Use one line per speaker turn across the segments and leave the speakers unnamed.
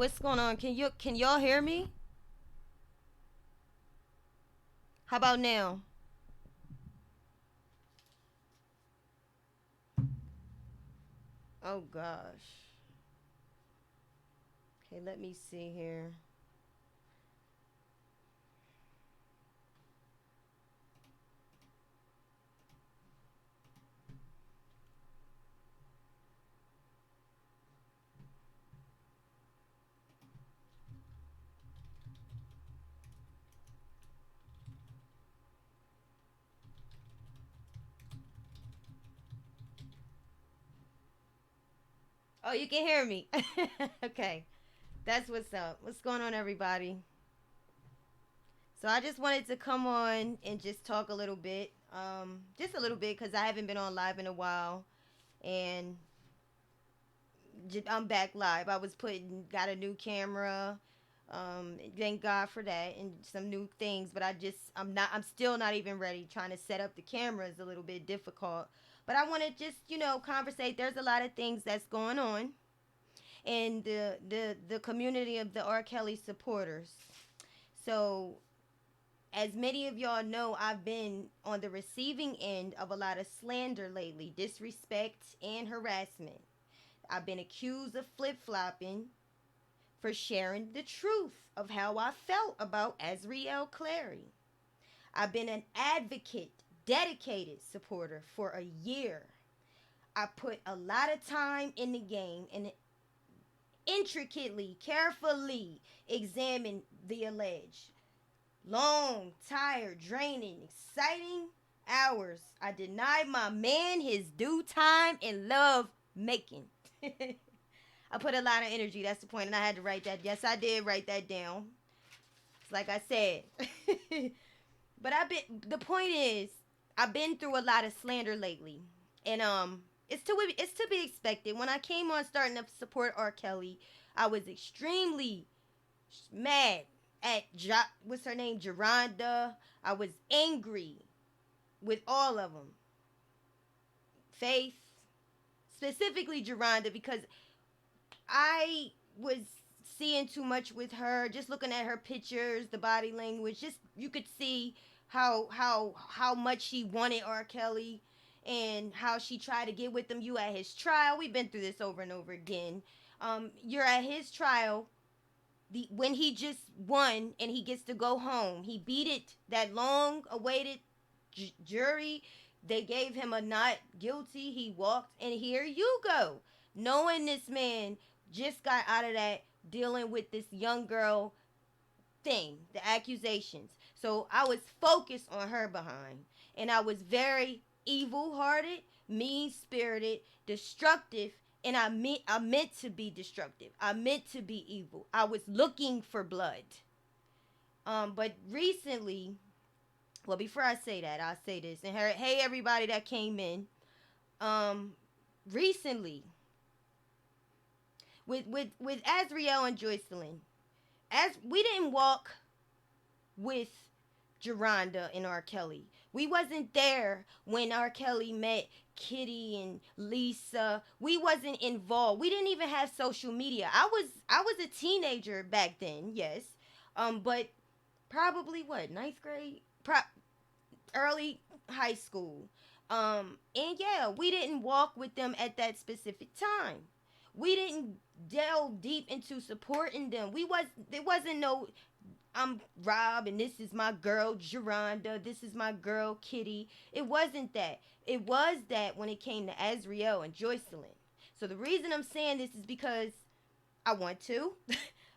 what's going on? Can y'all hear me? How about now? Oh gosh. Okay, let me see here. Oh, you can hear me. Okay. That's what's up. What's going on, everybody? So I just wanted to come on and just talk a little bit. Just a little bit because I haven't been on live in a while. And I'm back live. I was got a new camera. Thank God for that and some new things. But I'm still not even ready. Trying to set up the camera is a little bit difficult. But I want to just, conversate. There's a lot of things that's going on in the community of the R. Kelly supporters. So as many of y'all know, I've been on the receiving end of a lot of slander lately, disrespect and harassment. I've been accused of flip flopping for sharing the truth of how I felt about Azriel Clary. I've been an advocate, dedicated supporter for a year. I put a lot of time in the game and intricately, carefully examined the alleged long, tired, draining, exciting hours. I denied my man his due time and love making. I put a lot of energy. That's the point, and I had to write that. Yes, I did write that down. It's like I said. But I've been. The point is, I've been through a lot of slander lately, and it's to be expected. When I came on starting to support R. Kelly, I was extremely mad at what's her name, Geronda. I was angry with all of them. Faith, specifically Geronda, because I was seeing too much with her. Just looking at her pictures, the body language, just you could see how much she wanted R. Kelly and how she tried to get with him. You at his trial. We've been through this over and over again. You're at his trial. When he just won and he gets to go home, he beat it. That long awaited jury, they gave him a not guilty. He walked, and here you go, knowing this man just got out of that dealing with this young girl thing, the accusations. So I was focused on her behind, and I was very evil-hearted, mean-spirited, destructive, and I meant to be destructive. I meant to be evil. I was looking for blood. But recently, well, before I say that, I'll say this. And hey, everybody that came in, um, recently with Azriel and Joycelyn, as we didn't walk with Geronda and R. Kelly. We wasn't there when R. Kelly met Kitty and Lisa. We wasn't involved. We didn't even have social media. I was a teenager back then, yes. But probably what, ninth grade? Early high school. And yeah, we didn't walk with them at that specific time. We didn't delve deep into supporting them. There wasn't no I'm Rob and this is my girl Geronda, this is my girl Kitty. It wasn't that. It was that when it came to Azriel and Joycelyn. So the reason I'm saying this is because I want to.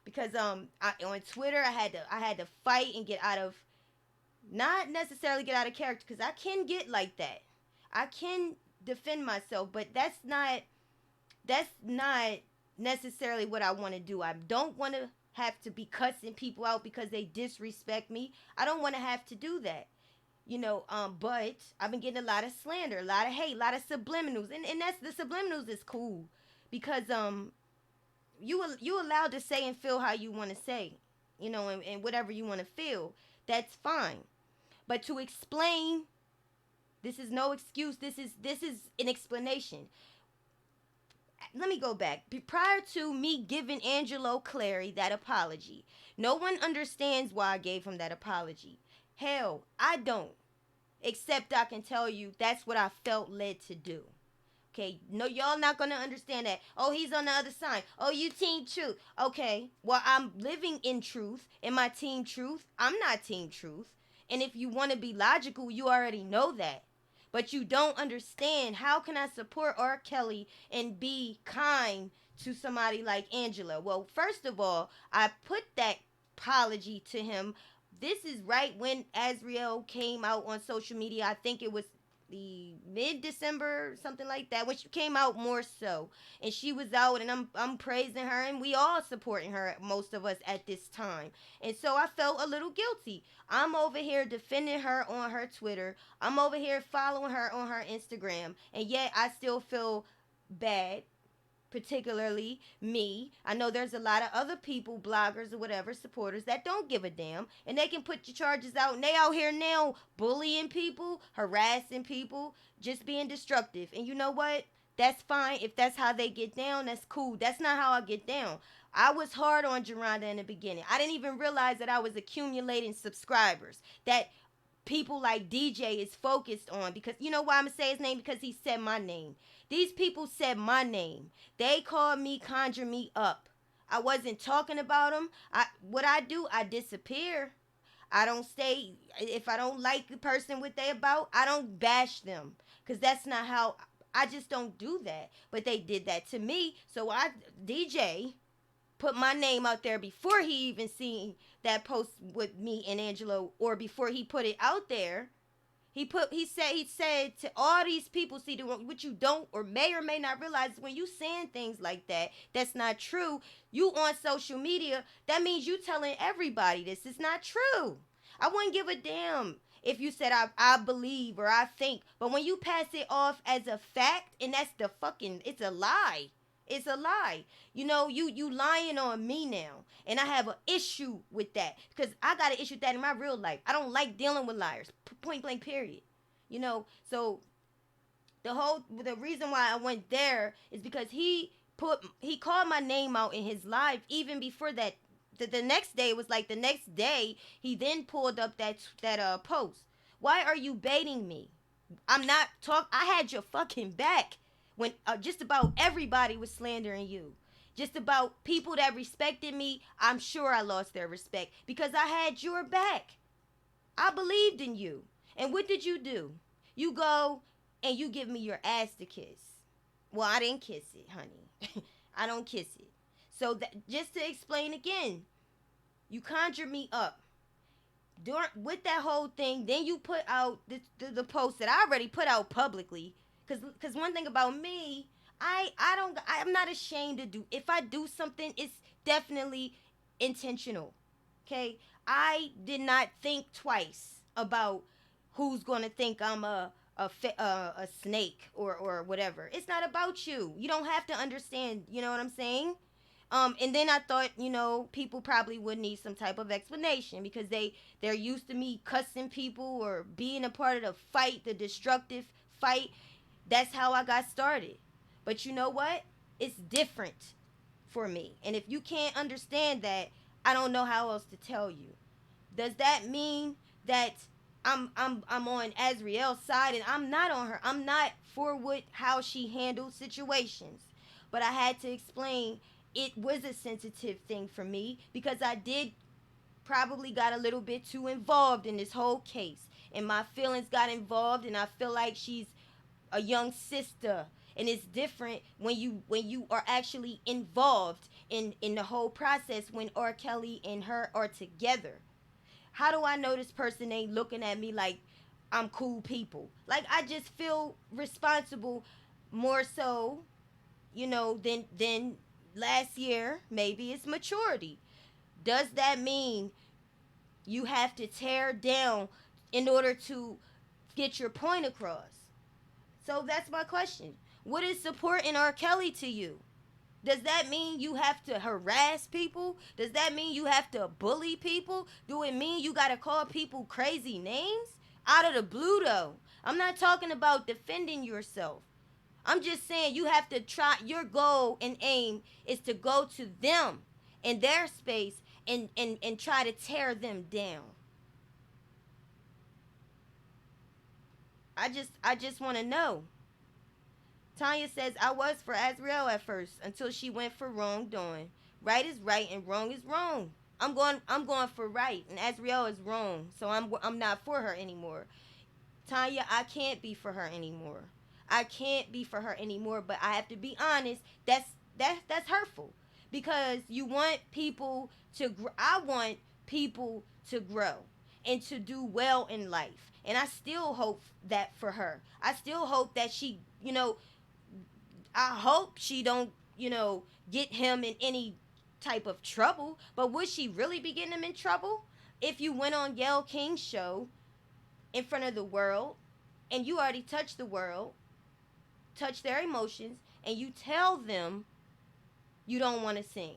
Because on Twitter I had to fight and get out of, not necessarily get out of character, because I can get like that. I can defend myself, but that's not necessarily what I want to do. I don't want to have to be cussing people out because they disrespect me. I don't want to have to do that. But I've been getting a lot of slander, a lot of hate, a lot of subliminals, and that's the subliminals is cool because you allowed to say and feel how you want to say, and whatever you want to feel, that's fine. But to explain, this is no excuse. This is an explanation. let me go back. Prior to me giving Angelo Clary that apology, no one understands why I gave him that apology. Hell, I don't. Except I can tell you that's what I felt led to do. Okay, no, y'all not gonna understand that. Oh, he's on the other side. Oh, you team truth. Okay, well, I'm living in truth. In my team truth, I'm not team truth. And if you want to be logical, you already know that. But you don't understand how can I support R. Kelly and be kind to somebody like Angela? Well, first of all, I put that apology to him. This is right when Azriel came out on social media. I think it was the mid-December, something like that, when she came out more so, and she was out, and I'm praising her, and we all supporting her, most of us at this time, and so I felt a little guilty. I'm over here defending her on her Twitter. I'm over here following her on her Instagram, and yet I still feel bad, particularly me. I know there's a lot of other people, bloggers or whatever, supporters that don't give a damn, and they can put your charges out, and they out here now bullying people, harassing people, just being destructive. And you know what? That's fine. If that's how they get down, that's cool. That's not how I get down. I was hard on Geronda in the beginning. I didn't even realize that I was accumulating subscribers. That people like DJ is focused on, because you know why I'm gonna say his name, because he said my name. These people said my name. They called me, conjure me up. I wasn't talking about them. What I do, I disappear. I don't stay. If I don't like the person what they about, I don't bash them, because that's not how. I just don't do that. But they did that to me, so DJ put my name out there before he even seen that post with me and Angelo, or before he put it out there. He said to all these people, see, what you don't or may not realize, when you saying things like that, that's not true. You on social media, that means you telling everybody this is not true. I wouldn't give a damn if you said I believe or I think, but when you pass it off as a fact, and that's the fucking, it's a lie. It's a lie. You know, you lying on me now. And I have an issue with that. Because I got an issue with that in my real life. I don't like dealing with liars. Point blank, period. You know, so the reason why I went there is because he called my name out in his live even before that. The next day, was like the next day, he then pulled up that post. Why are you baiting me? I had your fucking back when just about everybody was slandering you. Just about people that respected me, I'm sure I lost their respect because I had your back. I believed in you. And what did you do? You go and you give me your ass to kiss. Well, I didn't kiss it, honey. I don't kiss it. So just to explain again, you conjured me up. With that whole thing, then you put out the post that I already put out publicly. Cause one thing about me, I'm not ashamed to do. If I do something, it's definitely intentional. Okay, I did not think twice about who's gonna think I'm a snake or whatever. It's not about you. You don't have to understand. You know what I'm saying? And then I thought, people probably would need some type of explanation because they're used to me cussing people or being a part of the fight, the destructive fight. That's how I got started. But you know what? It's different for me. And if you can't understand that, I don't know how else to tell you. Does that mean that I'm on Azriel's side and I'm not on her? I'm not for how she handles situations. But I had to explain it was a sensitive thing for me because I did probably got a little bit too involved in this whole case. And my feelings got involved, and I feel like she's a young sister, and it's different when you are actually involved in the whole process when R. Kelly and her are together. How do I know this person ain't looking at me like I'm cool people? Like, I just feel responsible more so, than last year. Maybe it's maturity. Does that mean you have to tear down in order to get your point across? So that's my question. What is supporting R. Kelly to you? Does that mean you have to harass people? Does that mean you have to bully people? Do it mean you got to call people crazy names? Out of the blue, though. I'm not talking about defending yourself. I'm just saying you have to try. Your goal and aim is to go to them in their space and try to tear them down. I just want to know. Tanya says I was for Azriel at first until she went for wrongdoing. Right is right and wrong is wrong. I'm going for right and Azriel is wrong. So I'm not for her anymore. Tanya, I can't be for her anymore. I can't be for her anymore, but I have to be honest. That's hurtful because you want people to I want people to grow and to do well in life. And I still hope that for her. I still hope that I hope she don't, get him in any type of trouble. But would she really be getting him in trouble if you went on Gayle King's show in front of the world and you already touched the world, touch their emotions, and you tell them you don't want to sing?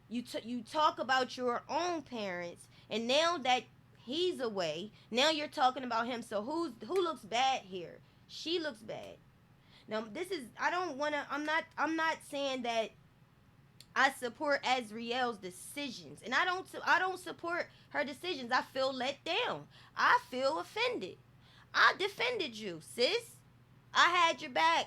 You talk about your own parents, and now that he's away, now you're talking about him. So who looks bad here? She looks bad. Now this is I don't want to. I'm not saying that I support Azriel's decisions, and I don't support her decisions. I feel let down. I feel offended. I defended you, sis. I had your back,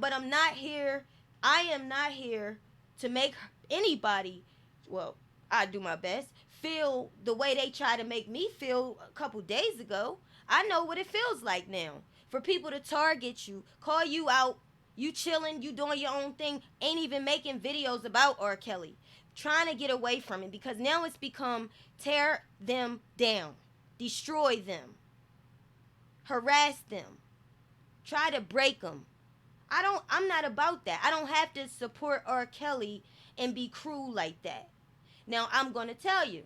but I'm not here. I am not here to make anybody. Well, I do my best. Feel the way they try to make me feel a couple days ago. I know what it feels like now for people to target you, call you out. You chilling, you doing your own thing, ain't even making videos about R. Kelly, trying to get away from it because now it's become tear them down, destroy them, harass them, try to break them. I'm not about that. I don't have to support R. Kelly and be cruel like that. Now I'm gonna tell you,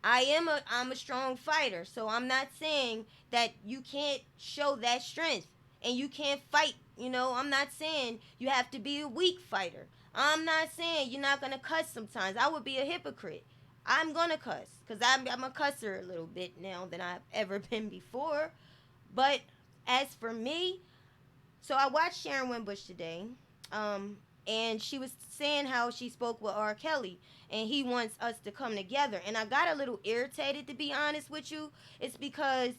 I'm a strong fighter, so I'm not saying that you can't show that strength and you can't fight. I'm not saying you have to be a weak fighter. I'm not saying you're not gonna cuss sometimes. I would be a hypocrite. I'm gonna cuss because I'm a cusser a little bit now than I've ever been before. But as for me, so I watched Sharon Winbush today, and she was saying how she spoke with R. Kelly, and he wants us to come together. And I got a little irritated, to be honest with you. It's because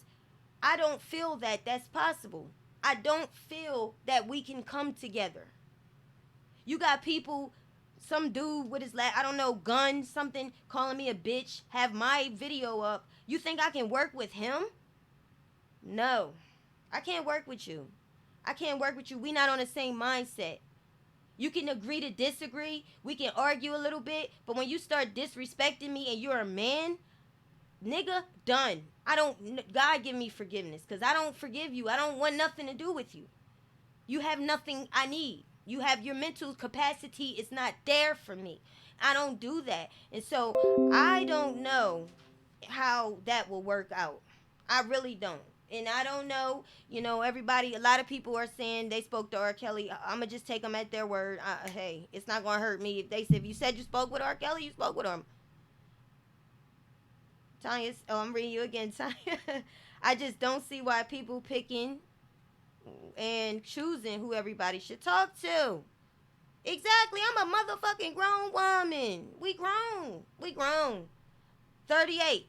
I don't feel that that's possible. I don't feel that we can come together. You got people, some dude with his I don't know, gun, something, calling me a bitch, have my video up. You think I can work with him? No, I can't work with you. I can't work with you. We not on the same mindset. You can agree to disagree. We can argue a little bit. But when you start disrespecting me and you're a man, nigga, done. I don't, God give me forgiveness because I don't forgive you. I don't want nothing to do with you. You have nothing I need. You have your mental capacity is not there for me. I don't do that. And so I don't know how that will work out. I really don't. And I don't know, everybody, a lot of people are saying they spoke to R. Kelly. I'm going to just take them at their word. Hey, it's not going to hurt me. If you said you spoke with R. Kelly, you spoke with him. Tanya, I'm reading you again, Tanya. I just don't see why people picking and choosing who everybody should talk to. Exactly. I'm a motherfucking grown woman. We grown. 38.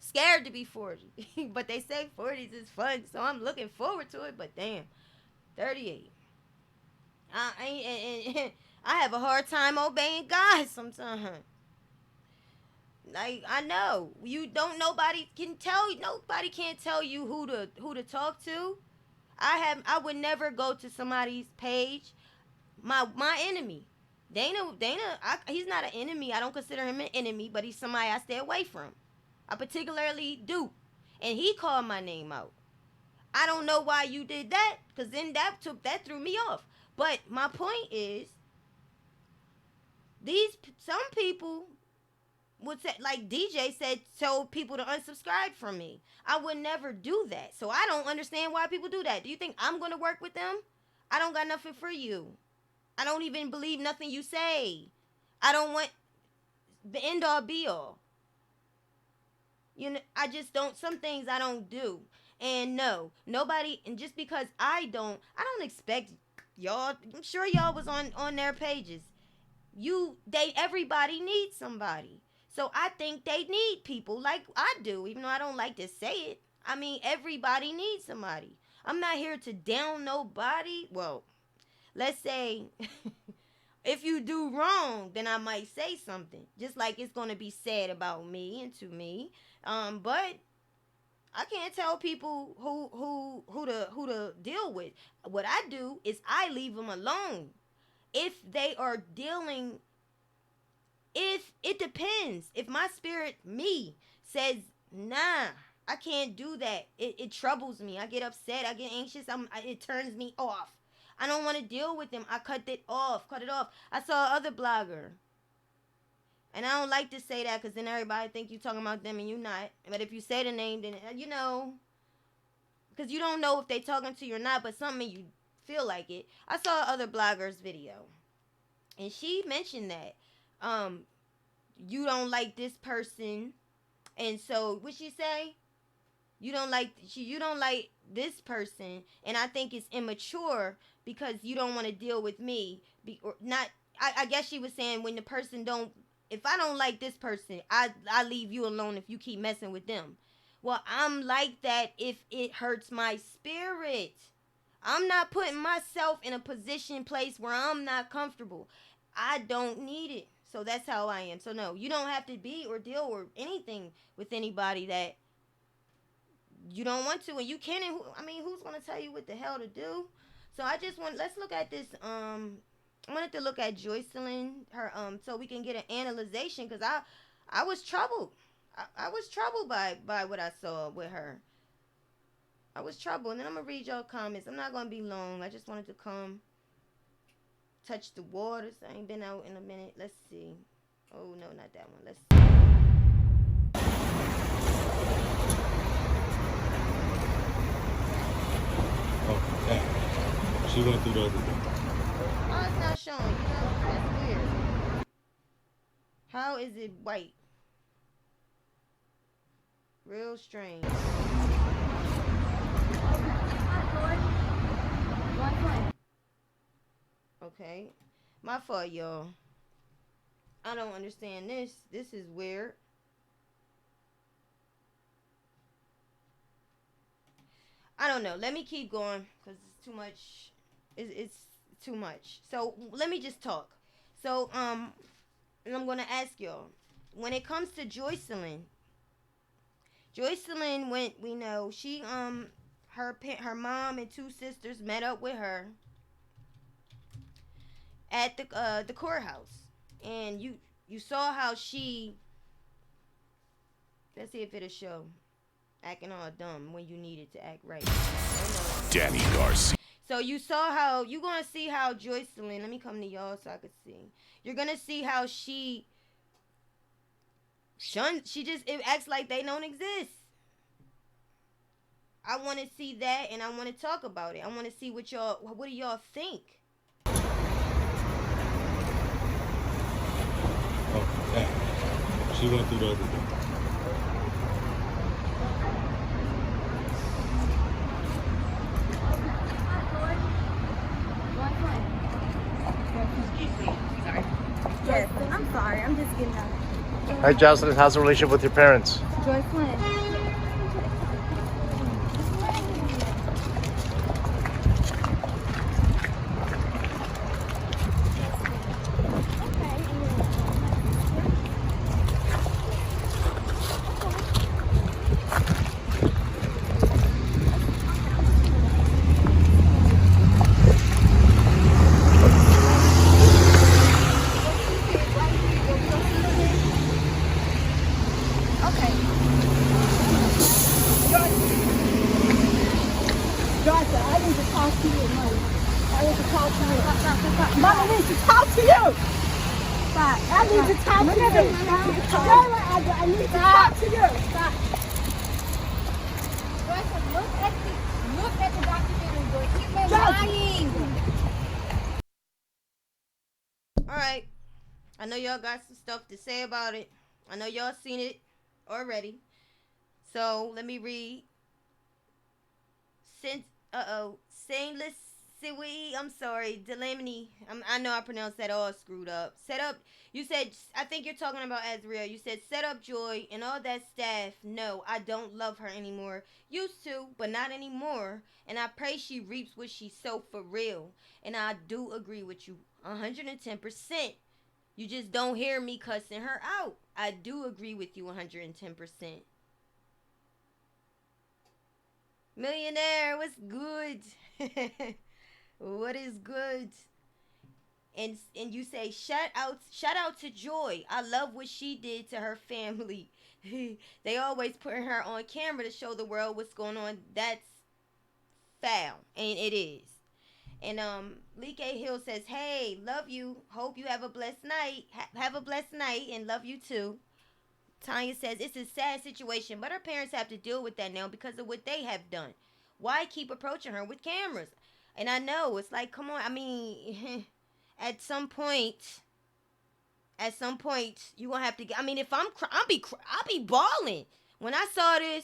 Scared to be 40. But they say 40s is fun, so I'm looking forward to it. But damn, 38. I have a hard time obeying God sometimes. Like, I know you don't. Nobody can't tell you who to talk to. I would never go to somebody's page. My enemy, Dana. He's not an enemy. I don't consider him an enemy, but he's somebody I stay away from. I particularly do, and he called my name out. I don't know why you did that, because then that threw me off. But my point is, some people would say, like DJ said, told people to unsubscribe from me. I would never do that. So I don't understand why people do that. Do you think I'm going to work with them? I don't got nothing for you. I don't even believe nothing you say. I don't want the end all be all. I just don't, some things I don't do. And no, nobody, and just because I don't expect y'all, I'm sure y'all was on their pages. Everybody needs somebody. So I think they need people like I do, even though I don't like to say it. I mean, everybody needs somebody. I'm not here to down nobody. Well, let's say if you do wrong, then I might say something. Just like it's gonna be said about me and to me. But I can't tell people who to deal with. What I do is I leave them alone. If they are dealing, if it depends. If my spirit, me, says nah, I can't do that. It troubles me. I get upset. I get anxious. It turns me off. I don't want to deal with them. I cut it off. Cut it off. I saw other blogger, and I don't like to say that because then everybody think you talking about them and you not. But if you say the name, then because you don't know if they talking to you or not. But something you feel like it. I saw other blogger's video, and she mentioned that you don't like this person, and so what she say? You don't like this person, and I think it's immature because you don't want to deal with me. Or not. I guess she was saying when the person don't. If I don't like this person, I leave you alone if you keep messing with them. Well, I'm like that if it hurts my spirit. I'm not putting myself in a place where I'm not comfortable. I don't need it. So that's how I am. So no, you don't have to be or deal or anything with anybody that you don't want to, and you can. And who's gonna tell you what the hell to do? So I just let's look at this. I wanted to look at Joycelyn, her so we can get an analyzation because I was troubled. I was troubled by what I saw with her. I was troubled, and then I'm gonna read your comments. I'm not gonna be long. I just wanted to come touch the waters. I ain't been out in a minute. Let's see. Oh no, not that one. Let's see.
Oh, damn. She went through the other thing.
Oh, it's not showing. That's weird. How is it white? Real strange. Okay. My fault, y'all. I don't understand this. This is weird. I don't know. Let me keep going because it's too much. It's too much. So let me just talk. So and I'm gonna ask y'all. When it comes to Joycelyn went. We know she her mom and two sisters met up with her at the courthouse, and you saw how she. Let's see if it'll show. Acting all dumb when you needed to act right. Oh, no.
Danny Garcia.
So you saw how you gonna see how Joycelyn. Let me come to y'all so I could see. You're gonna see how she She just it acts like they don't exist. I want to see that, and I want to talk about it. I want to see what do y'all think?
Oh, damn. She went through the other thing.
Yes, I'm sorry. I'm just getting out.
Hi, Jocelyn. How's the relationship with your parents?
Joycelyn. Mama needs to talk to you. Stop. I need to talk to you. I need to talk to you. Stop. Look at the documentary. He's been lying.
Alright. I know y'all got some stuff to say about it. I know y'all seen it already. So let me read since Stainless Siwi, I'm sorry, Delamini. I know I pronounced that all screwed up. Set up. You said, I think you're talking about Azriel. You said set up Joy and all that staff. No, I don't love her anymore. Used to, but not anymore. And I pray she reaps what she sowed for real. And I do agree with you 110%. You just don't hear me cussing her out. I do agree with you 110%. Millionaire, what's good? What is good? And you say shout out to Joy. I love what she did to her family. They always put her on camera to show the world what's going on. That's foul, and it is. And Lee A. Hill says, "Hey, love you. Hope you have a blessed night. Have a blessed night, and love you too." Tanya says, "It's a sad situation, but her parents have to deal with that now because of what they have done. Why keep approaching her with cameras?" And I know, it's like, come on. I mean, at some point, you gonna have to get. I mean, if I'll be bawling. When I saw this,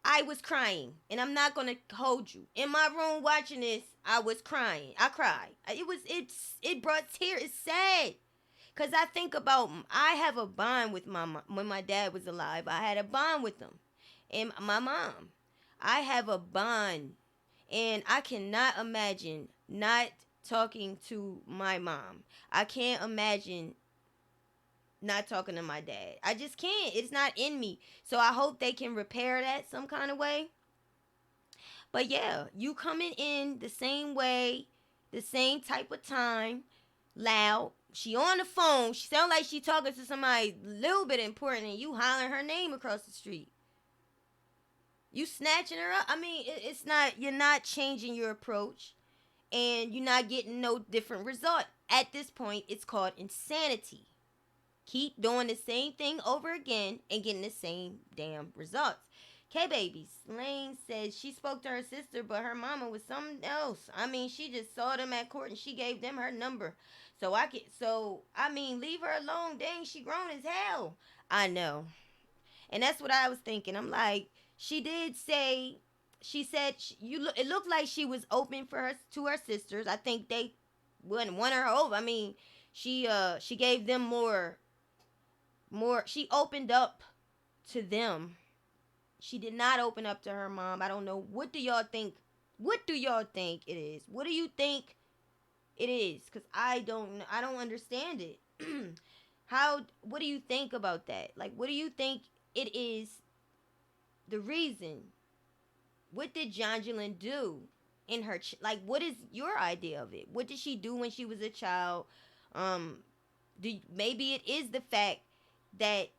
I was crying, and I'm not gonna hold you. In my room watching this, I was crying. I cried. It brought tears. It's sad. Cause I think about, I have a bond with my mom. When my dad was alive, I had a bond with him, and my mom. I have a bond, and I cannot imagine not talking to my mom. I can't imagine not talking to my dad. I just can't. It's not in me. So I hope they can repair that some kind of way. But yeah, you coming in the same way, the same type of time, loud. She on the phone. She sound like she talking to somebody a little bit important, and you hollering her name across the street. You snatching her up. I mean, it's not. You're not changing your approach, and you're not getting no different result. At this point, it's called insanity. Keep doing the same thing over again and getting the same damn results. K-Baby Lane says she spoke to her sister, but her mama was something else. I mean, she just saw them at court and she gave them her number. I mean, leave her alone. Dang, she grown as hell. I know. And that's what I was thinking. I'm like, she said it looked like she was open to her sisters. I think they wouldn't want her over. I mean, she gave them more, she opened up to them. She did not open up to her mom. I don't know. What do y'all think it is? What do you think it is? Because I don't understand it. What do you think about that? Like, what do you think it is, the reason? What did Jonjolin do in her, what is your idea of it? What did she do when she was a child? Maybe it is the fact that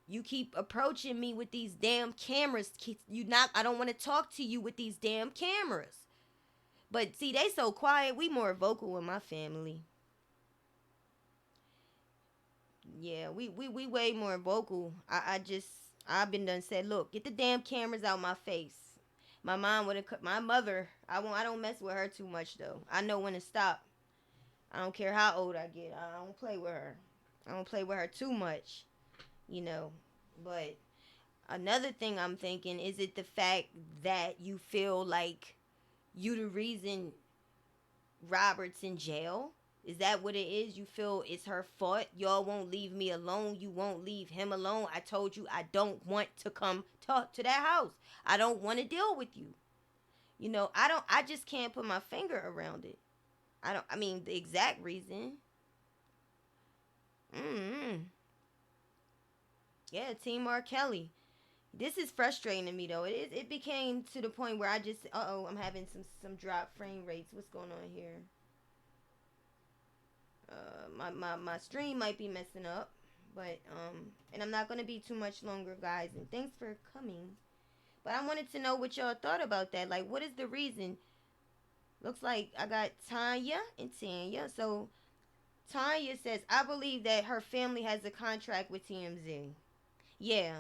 you keep approaching me with these damn cameras. I don't want to talk to you with these damn cameras. But see, they so quiet. We more vocal in my family. Yeah, we way more vocal. I've been done said, look, get the damn cameras out my face. My mom would have cut my mother. I don't mess with her too much though. I know when to stop. I don't care how old I get. I don't play with her. I don't play with her too much. But another thing I'm thinking, is it the fact that you feel like you the reason Robert's in jail? Is that what it is? You feel it's her fault? Y'all won't leave me alone. You won't leave him alone. I told you I don't want to come talk to that house. I don't want to deal with you. I just can't put my finger around it. The exact reason. Yeah, Team R. Kelly. This is frustrating to me though. It became to the point where I'm having some drop frame rates. What's going on here? My stream might be messing up, but and I'm not gonna be too much longer, guys. And thanks for coming. But I wanted to know what y'all thought about that. Like, what is the reason? Looks like I got Tanya and Tanya. So Tanya says, I believe that her family has a contract with TMZ. Yeah,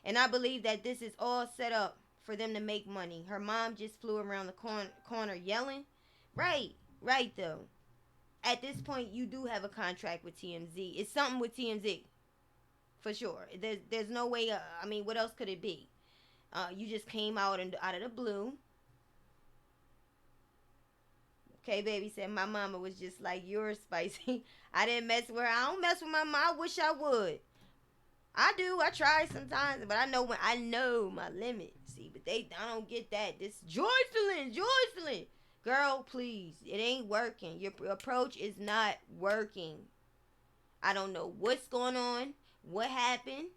and I believe that this is all set up for them to make money. Her mom just flew around the corner yelling. Right though. At this point, you do have a contract with TMZ. It's something with TMZ, for sure. There's no way. What else could it be? You just came out of the blue K Baby said my mama was just like yours, Spicy. I didn't mess with her. I don't mess with my mom. I wish I would. I do. I try sometimes, but I know my limit. See, but I don't get that. This Joycelyn. Girl, please. It ain't working. Your approach is not working. I don't know what's going on, what happened,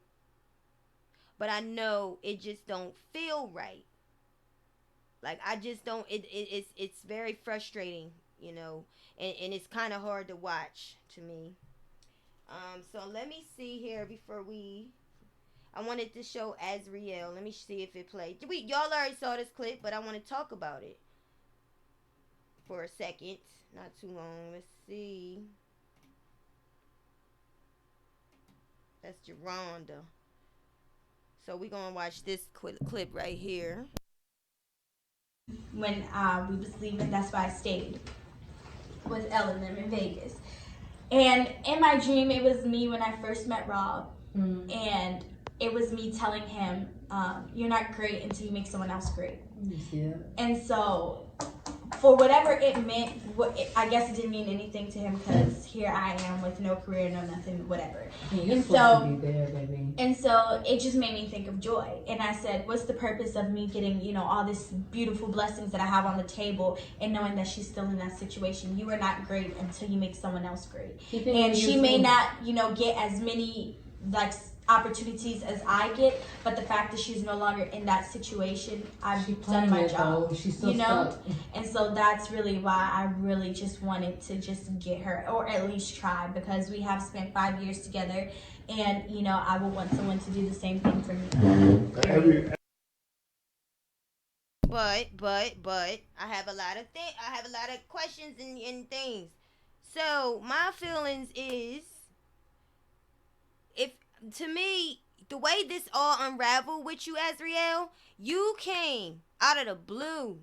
but I know it just don't feel right. Like I just don't. It's very frustrating, and it's kind of hard to watch to me. So let me see here before we. I wanted to show Azriel. Let me see if it played. Y'all already saw this clip, but I want to talk about it for a second. Not too long. Let's see. That's Geronda. So we're gonna watch this clip right here.
When we was leaving, that's why I stayed with Ellen them in Vegas. And in my dream, it was me when I first met Rob. And it was me telling him, you're not great until you make someone else great.
Yeah.
And so, for whatever it meant, I guess it didn't mean anything to him because here I am with no career, no nothing, whatever.
Yeah, you're supposed to be there, baby.
And so it just made me think of Joy. And I said, what's the purpose of me getting, all this beautiful blessings that I have on the table and knowing that she's still in that situation? You are not great until you make someone else great. And she may not, get as many, opportunities as I get, but the fact that she's no longer in that situation, I've done my job.
She's still stuck.
And so that's really why I really just wanted to just get her, or at least try, because we have spent 5 years together, and I would want someone to do the same thing for me.
But I have a lot of questions and things. So my feelings is, if to me, the way this all unraveled with you, Azriel, you came out of the blue,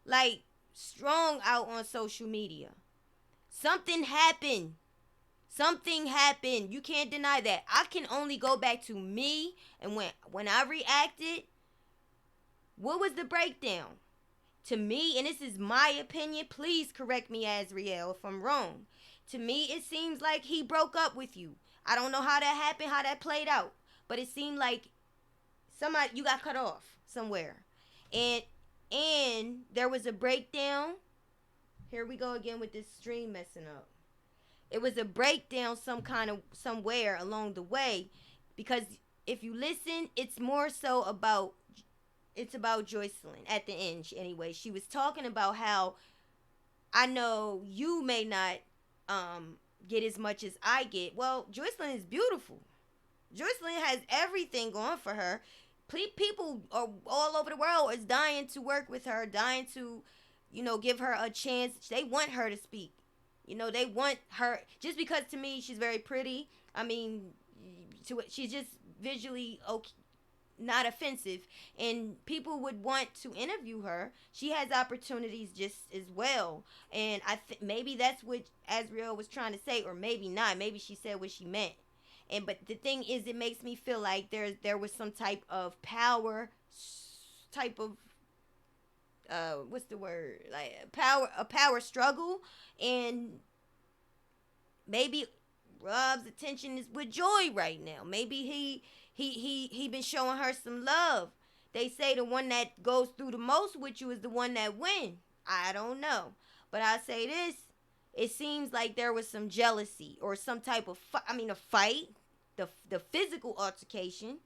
like strong out on social media. Something happened. You can't deny that. I can only go back to me, and when I reacted, what was the breakdown? To me, and this is my opinion, please correct me, Azriel, if I'm wrong. To me, it seems like he broke up with you. I don't know how that happened, how that played out, but it seemed like you got cut off somewhere, and there was a breakdown. Here we go again with this stream messing up. It was a breakdown somewhere along the way, because if you listen, it's more so about Joycelyn at the end. Anyway, she was talking about how, I know you may not get as much as I get. Well, Joycelyn is beautiful. Joycelyn has everything going for her. People are all over the world is dying to work with her, dying to, give her a chance. They want her to speak. They want her, just because to me she's very pretty. I mean, she's just visually okay, not offensive, and people would want to interview her. She has opportunities just as well, and I maybe that's what Azriel was trying to say, or maybe not. Maybe she said what she meant. But the thing is, it makes me feel like there was some type of power, what's the word, like a power struggle, and maybe Rob's attention is with Joy right now. Maybe he been showing her some love. They say the one that goes through the most with you is the one that wins. I don't know, but I say this: it seems like there was some jealousy or some type of a fight. The physical altercation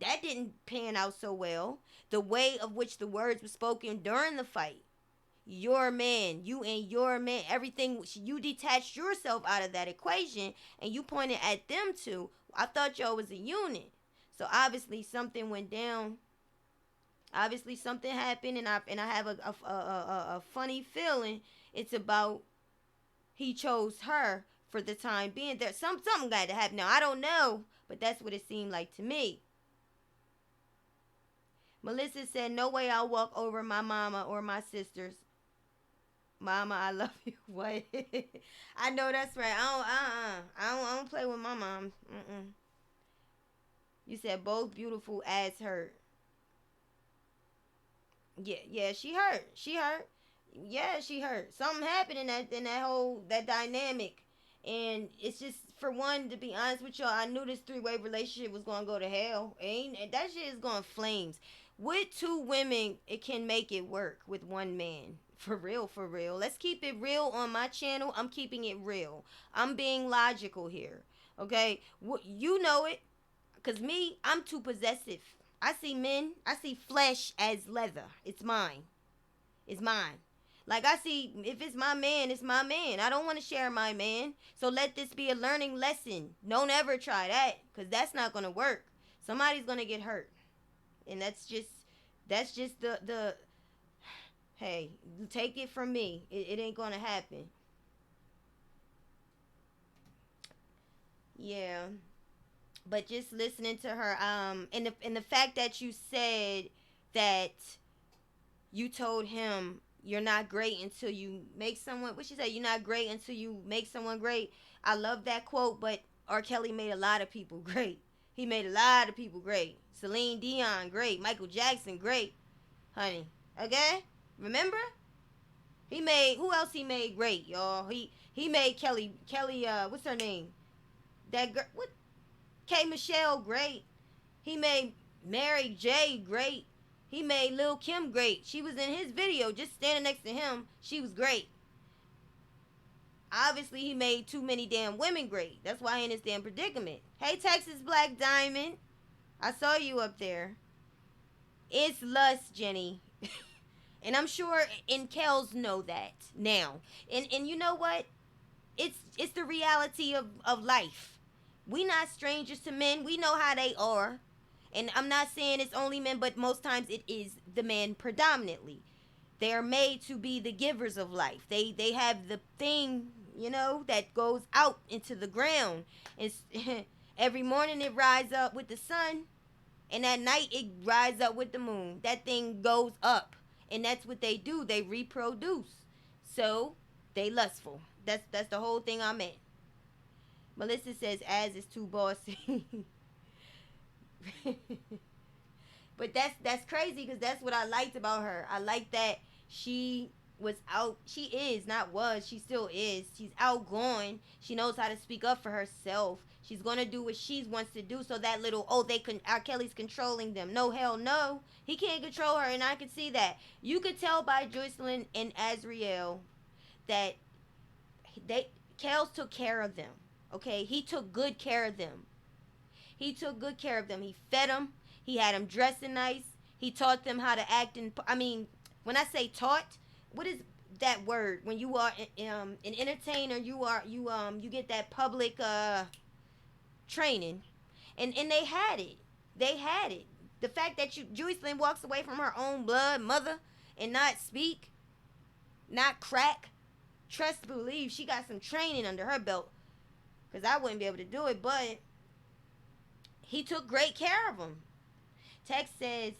that didn't pan out so well. The way of which the words were spoken during the fight. Your man, you and your man, everything, you detached yourself out of that equation and you pointed at them two. I thought y'all was a unit. So obviously something went down. Obviously something happened, and I have a funny feeling it's about he chose her for the time being. There's something got to happen. Now I don't know, but that's what it seemed like to me. Melissa said, "No way I'll walk over my mama or my sisters. Mama, I love you." What? I know that's right. I don't play with my mom. You said both beautiful as hurt. Yeah, she hurt. Yeah, she hurt. Something happened in that whole that dynamic, and it's just for one, to be honest with y'all, I knew this three-way relationship was gonna go to hell. Ain't that shit is going flames. With two women, it can make it work. With one man, for real, for real. Let's keep it real on my channel. I'm keeping it real. I'm being logical here. Okay, you know it, cause me, I'm too possessive. I see men, I see flesh as leather. It's mine. It's mine. Like I see, if it's my man, it's my man. I don't want to share my man. So let this be a learning lesson. Don't ever try that, because that's not gonna work. Somebody's gonna get hurt, and that's just the. Hey, take it from me. It ain't gonna happen. Yeah, but just listening to her, and the fact that you said that you told him you're not great until you make someone, what she said, you're not great until you make someone great. I love that quote. But R. Kelly made a lot of people great. He made a lot of people great. Celine Dion great. Michael Jackson great, honey. Okay, remember, he made, who else he made great, y'all? He made Kelly, what's her name, that girl, what, K Michelle great. He made Mary J great. He made Lil Kim great. She was in his video, just standing next to him. She was great. Obviously, he made too many damn women great. That's why he in this damn predicament. Hey, Texas Black Diamond. I saw you up there. It's lust, Jenny. And I'm sure and Kels know that now. And you know what? It's the reality of life. We not strangers to men. We know how they are. And I'm not saying it's only men, but most times it is the men predominantly. They are made to be the givers of life. They have the thing, that goes out into the ground. It's every morning it rises up with the sun, and at night it rises up with the moon. That thing goes up, and that's what they do. They reproduce. So they lustful. That's the whole thing I meant. Melissa says as is too bossy. But that's crazy, because that's what I liked about her. I like that she was out. She is, not was, she still is. She's outgoing. She knows how to speak up for herself. She's gonna do what she wants to do. So that little, R. Kelly's controlling them. No, hell no. He can't control her, and I can see that. You could tell by Joycelyn and Azriel that Kels took care of them. Okay, he took good care of them. He took good care of them. He fed them. He had them dressing nice. He taught them how to act when I say taught, what is that word? When you are an entertainer, you get that public training, and they had it. They had it. The fact that Joycelyn walks away from her own blood mother and not speak, not crack. Trust, believe, she got some training under her belt, because I wouldn't be able to do it, but he took great care of them. Text says,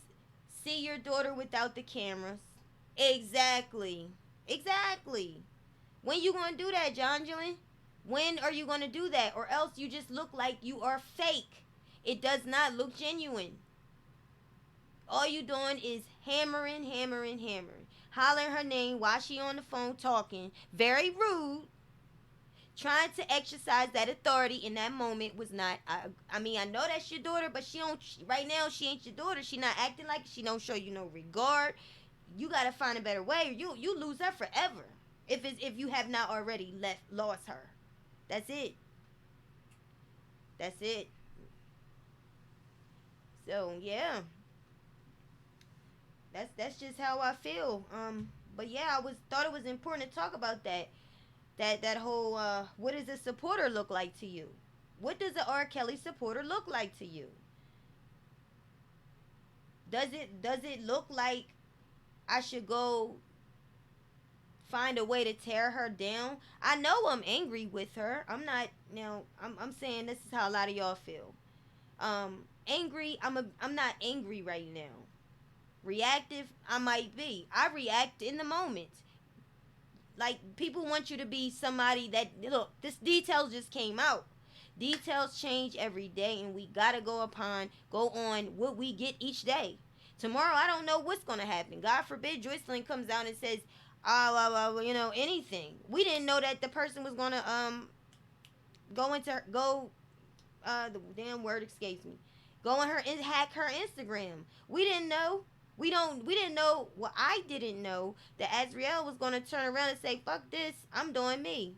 see your daughter without the cameras. Exactly. When you gonna do that, Jonjolin? When are you gonna do that? Or else you just look like you are fake. It does not look genuine. All you doing is hammering. Hollering her name while she on the phone talking. Very rude. Trying to exercise that authority in that moment was not. I know that's your daughter, but she don't. Right now, she ain't your daughter. She not acting like it. She don't show you no regard. You gotta find a better way. You lose her forever. If you have not already lost her. That's it. So yeah. That's just how I feel. But yeah, thought it was important to talk about that. That whole what does a supporter look like to you? What does a R. Kelly supporter look like to you? Does it look like I should go find a way to tear her down? I know I'm angry with her. I'm not, I'm saying this is how a lot of y'all feel. Angry, I'm not angry right now. Reactive, I might be. I react in the moment. Like, people want you to be somebody that, look, this details just came out. Details change every day, and we gotta go on what we get each day. Tomorrow, I don't know what's gonna happen. God forbid Joycelyn comes out and says, anything. We didn't know that the person was gonna go into go the damn word escapes me. Go on her and hack her Instagram. We didn't know. We didn't know. Well, I didn't know that Azriel was gonna turn around and say, "Fuck this, I'm doing me."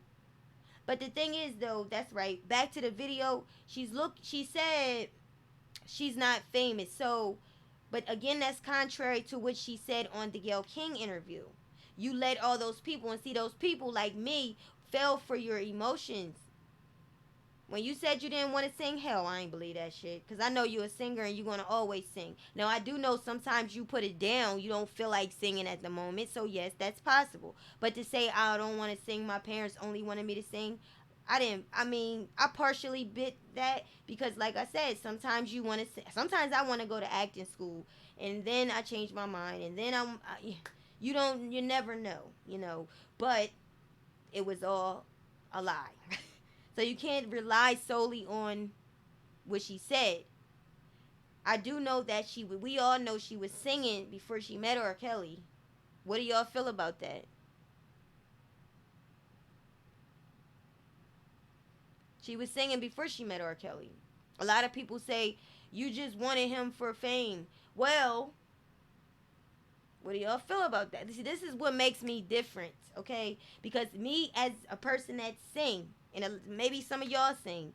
But the thing is, though, that's right. Back to the video. She said she's not famous. So, but again, that's contrary to what she said on the Gayle King interview. You let all those people, and see, those people like me fell for your emotions. When you said you didn't want to sing, hell, I ain't believe that shit. Because I know you're a singer and you're going to always sing. Now, I do know sometimes you put it down. You don't feel like singing at the moment. So, yes, that's possible. But to say, I don't want to sing, my parents only wanted me to sing, I partially bit that. Because, like I said, sometimes you want to sing. Sometimes I want to go to acting school. And then I change my mind. And then you never know. But it was all a lie. So you can't rely solely on what she said. I do know that we all know she was singing before she met R. Kelly. What do y'all feel about that? She was singing before she met R. Kelly. A lot of people say, you just wanted him for fame. Well, what do y'all feel about that? See, this is what makes me different, okay? Because me as a person that sing, and maybe some of y'all sing,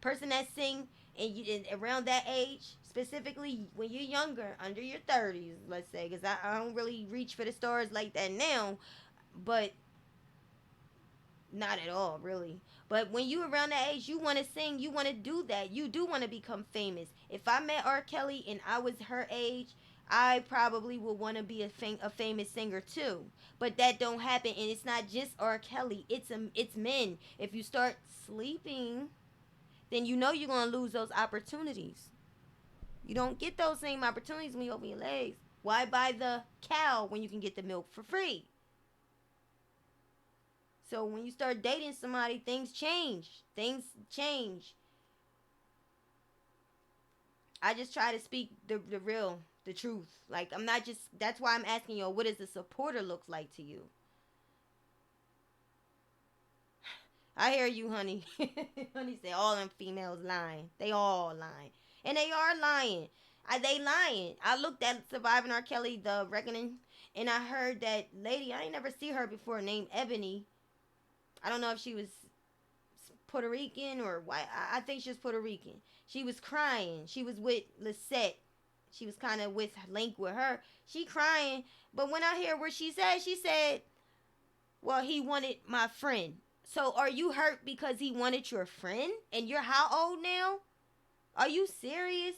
person that sing, and around that age, specifically when you're younger, under your 30s, let's say, because I don't really reach for the stars like that now, but not at all, really. But when you around that age, you want to sing, you want to do that. You do want to become famous. If I met R. Kelly and I was her age, I probably would want to be a famous singer too. But that don't happen, and it's not just R. Kelly. It's men. If you start sleeping, then you know you're gonna lose those opportunities. You don't get those same opportunities when you open your legs. Why buy the cow when you can get the milk for free? So when you start dating somebody, things change. Things change. I just try to speak the real, the truth. Like, I'm not just, that's why I'm asking you, what does a supporter look like to you? I hear you, honey. Honey said all them females lying. They all lying. And they are lying. They lying. I looked at Surviving R. Kelly, The Reckoning, and I heard that lady, I ain't never see her before, named Ebony. I don't know if she was Puerto Rican or white. I think she was Puerto Rican. She was crying. She was with Lisette. She was kind of linked with her. She crying. But when I hear what she said, well, he wanted my friend. So are you hurt because he wanted your friend? And you're how old now? Are you serious?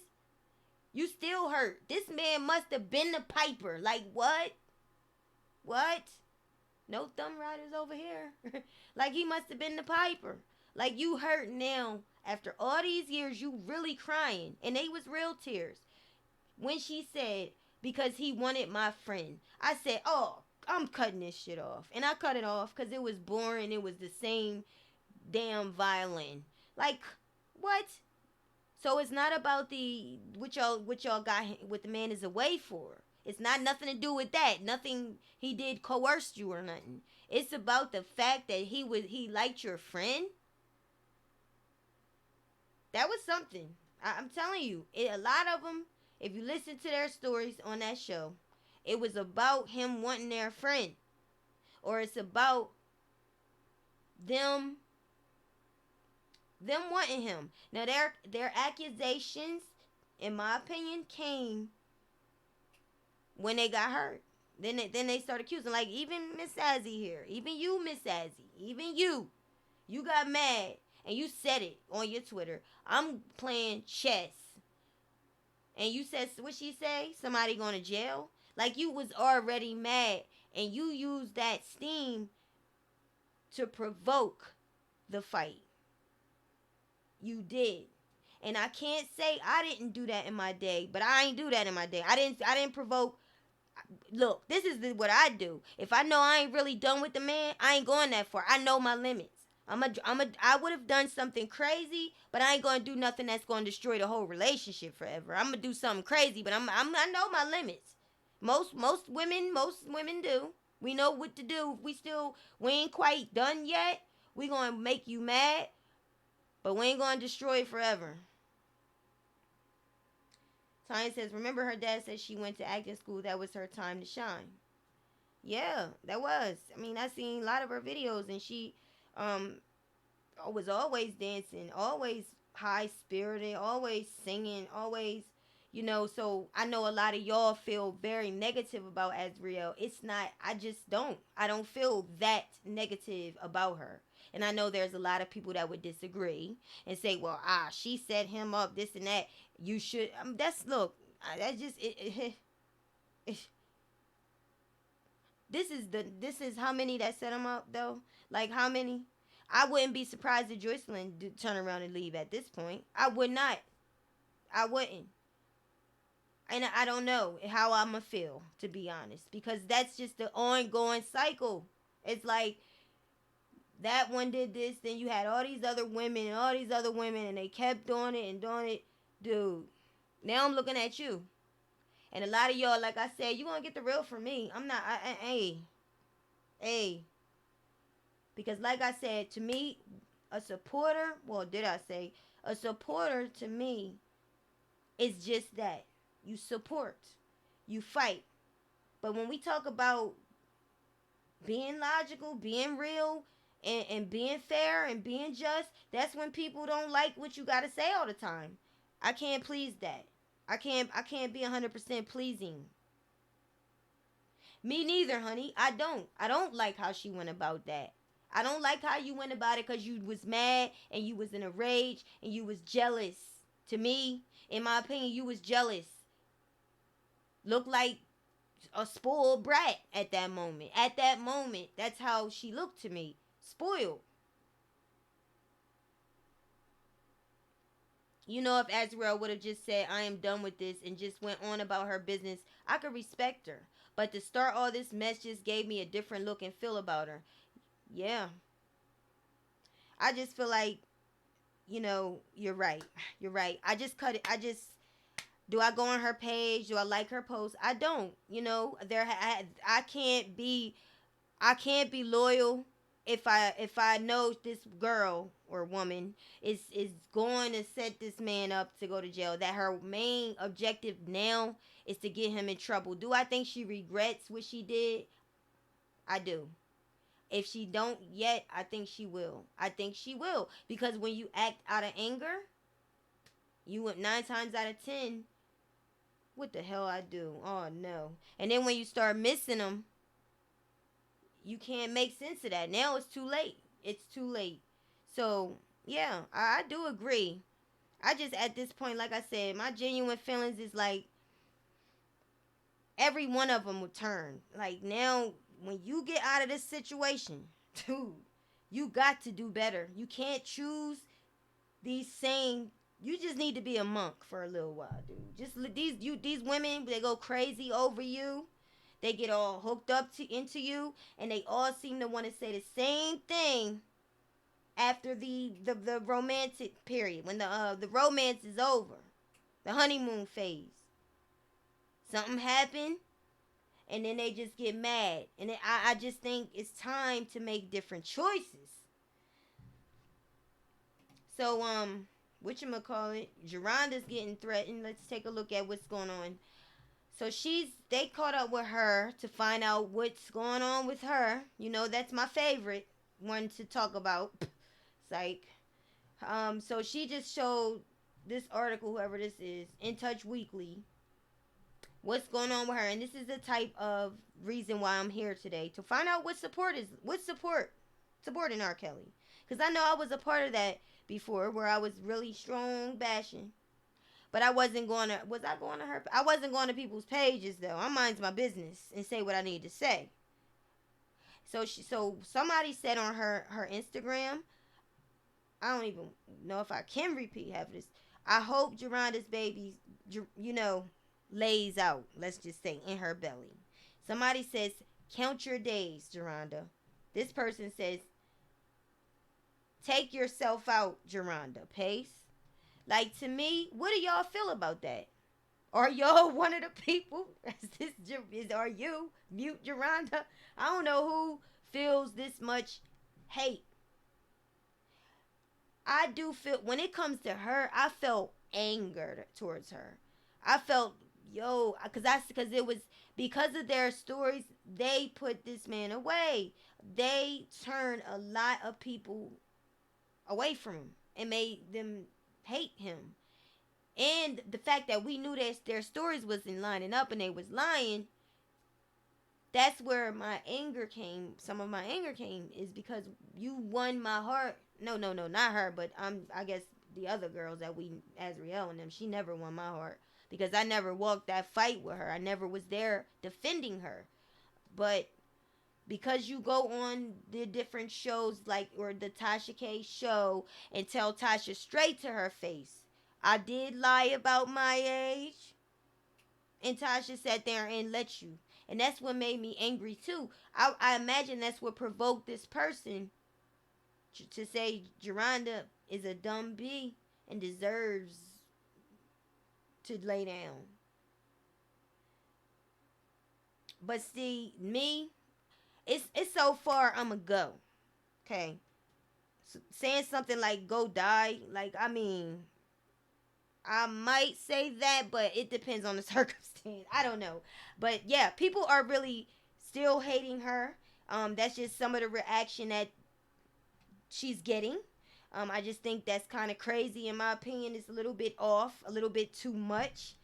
You still hurt. This man must have been the piper. Like, what? What? No thumb riders over here. Like, he must have been the piper. Like, you hurt now. After all these years, you really crying. And they was real tears. When she said, because he wanted my friend, I said, oh, I'm cutting this shit off. And I cut it off because it was boring. It was the same damn violin. Like, what? So it's not about what y'all got, what the man is away for. It's not nothing to do with that. Nothing he did coerced you or nothing. It's about the fact that he liked your friend. That was something. I'm telling you, a lot of them, if you listen to their stories on that show, it was about him wanting their friend. Or it's about them wanting him. Now, their accusations, in my opinion, came when they got hurt. Then they started accusing, like, even Miss Azzy here, even you, Miss Azzy, even you got mad and you said it on your Twitter. I'm playing chess, and you said, what she say? Somebody going to jail? Like, you was already mad, and you used that steam to provoke the fight. You did. And I can't say I didn't do that in my day, but I ain't do that in my day. I didn't provoke. Look, this is what I do. If I know I ain't really done with the man, I ain't going that far. I know my limits. I would have done something crazy, but I ain't gonna do nothing that's gonna destroy the whole relationship forever. I'm gonna do something crazy, but I know my limits. Most women do. We know what to do. We ain't quite done yet. We gonna make you mad, but we ain't gonna destroy it forever. Tanya says, remember her dad said she went to acting school. That was her time to shine. Yeah, that was. I mean, I seen a lot of her videos, and she was always dancing, always high spirited, always singing, always, so I know a lot of y'all feel very negative about Azriel. It's not, I don't feel that negative about her. And I know there's a lot of people that would disagree and say, well, she set him up, this and that. You should, that's just, this is how many that set him up though? Like how many? I wouldn't be surprised if Joycelyn turn around and leave at this point. I would not. I wouldn't. And I don't know how I'm going to feel, to be honest. Because that's just the ongoing cycle. It's like, that one did this, then you had all these other women, and they kept doing it and doing it. Dude, now I'm looking at you. And a lot of y'all, like I said, you going to get the real from me. I'm not, hey. Because like I said, to me, a supporter to me is just that. You support. You fight. But when we talk about being logical, being real, and being fair and being just, that's when people don't like what you got to say all the time. I can't please that. I can't be 100% pleasing. Me neither, honey. I don't like how she went about that. I don't like how you went about it because you was mad and you was in a rage and you was jealous. To me, in my opinion, you was jealous. Looked like a spoiled brat at that moment. At that moment, that's how she looked to me. Spoiled. If Azriel would have just said, I am done with this, and just went on about her business, I could respect her. But to start all this mess just gave me a different look and feel about her. Yeah. I just feel like, you're right. You're right. I just cut it. Do I go on her page? Do I like her post? I don't. I can't be loyal if I know this girl or woman is going to set this man up to go to jail, that her main objective now is to get him in trouble. Do I think she regrets what she did? I do. If she don't yet, I think she will. Because when you act out of anger, you would 9 times out of 10, what the hell I do? Oh no. And then when you start missing them, you can't make sense of that. Now it's too late. So yeah, I do agree. I just, at this point, like I said, my genuine feelings is like, every one of them will turn. Like now, when you get out of this situation, dude, you got to do better. You can't choose these same. You just need to be a monk for a little while, dude. Just these women, they go crazy over you. They get all hooked up into you, and they all seem to want to say the same thing after the romantic period, when the romance is over, the honeymoon phase. Something happened, and then they just get mad. And I just think it's time to make different choices. So, whatchamacallit, Geronda's getting threatened. Let's take a look at what's going on. So they caught up with her to find out what's going on with her. That's my favorite one to talk about. Psych. So she just showed this article, whoever this is, In Touch Weekly, what's going on with her. And this is the type of reason why I'm here today, to find out what supporting R. Kelly. Because I know I was a part of that before, where I was really strong bashing. But I wasn't going to, I wasn't going to people's pages though. I mind my business and say what I need to say. So somebody said on her Instagram, I don't even know if I can repeat half of this. I hope Geronda's baby, lays out, let's just say, in her belly. Somebody says, count your days, Geronda. This person says, take yourself out, Geronda. Pace. Like, to me, what do y'all feel about that? Are y'all one of the people? Are you mute Geronda? I don't know who feels this much hate. I do feel when it comes to her, I felt angered towards her. I felt because it was because of their stories. They put this man away. They turned a lot of people away from him and made them hate him. And the fact that we knew that their stories wasn't lining up and they was lying, that's where my anger came. Some of my anger came is because you won my heart. No, not her, but I guess the other girls that Azriel and them, she never won my heart because I never walked that fight with her. I never was there defending her. But because you go on the different shows or the Tasha K show and tell Tasha straight to her face, I did lie about my age. And Tasha sat there and let you. And that's what made me angry too. I imagine that's what provoked this person to say Geronda is a dumb bee and deserves to lay down. But see, me, it's so far I'ma go. Okay. So saying something like go die, I might say that, but it depends on the circumstance. I don't know. But yeah, people are really still hating her. That's just some of the reaction that she's getting. I just think that's kind of crazy. In my opinion, it's a little bit off, a little bit too much.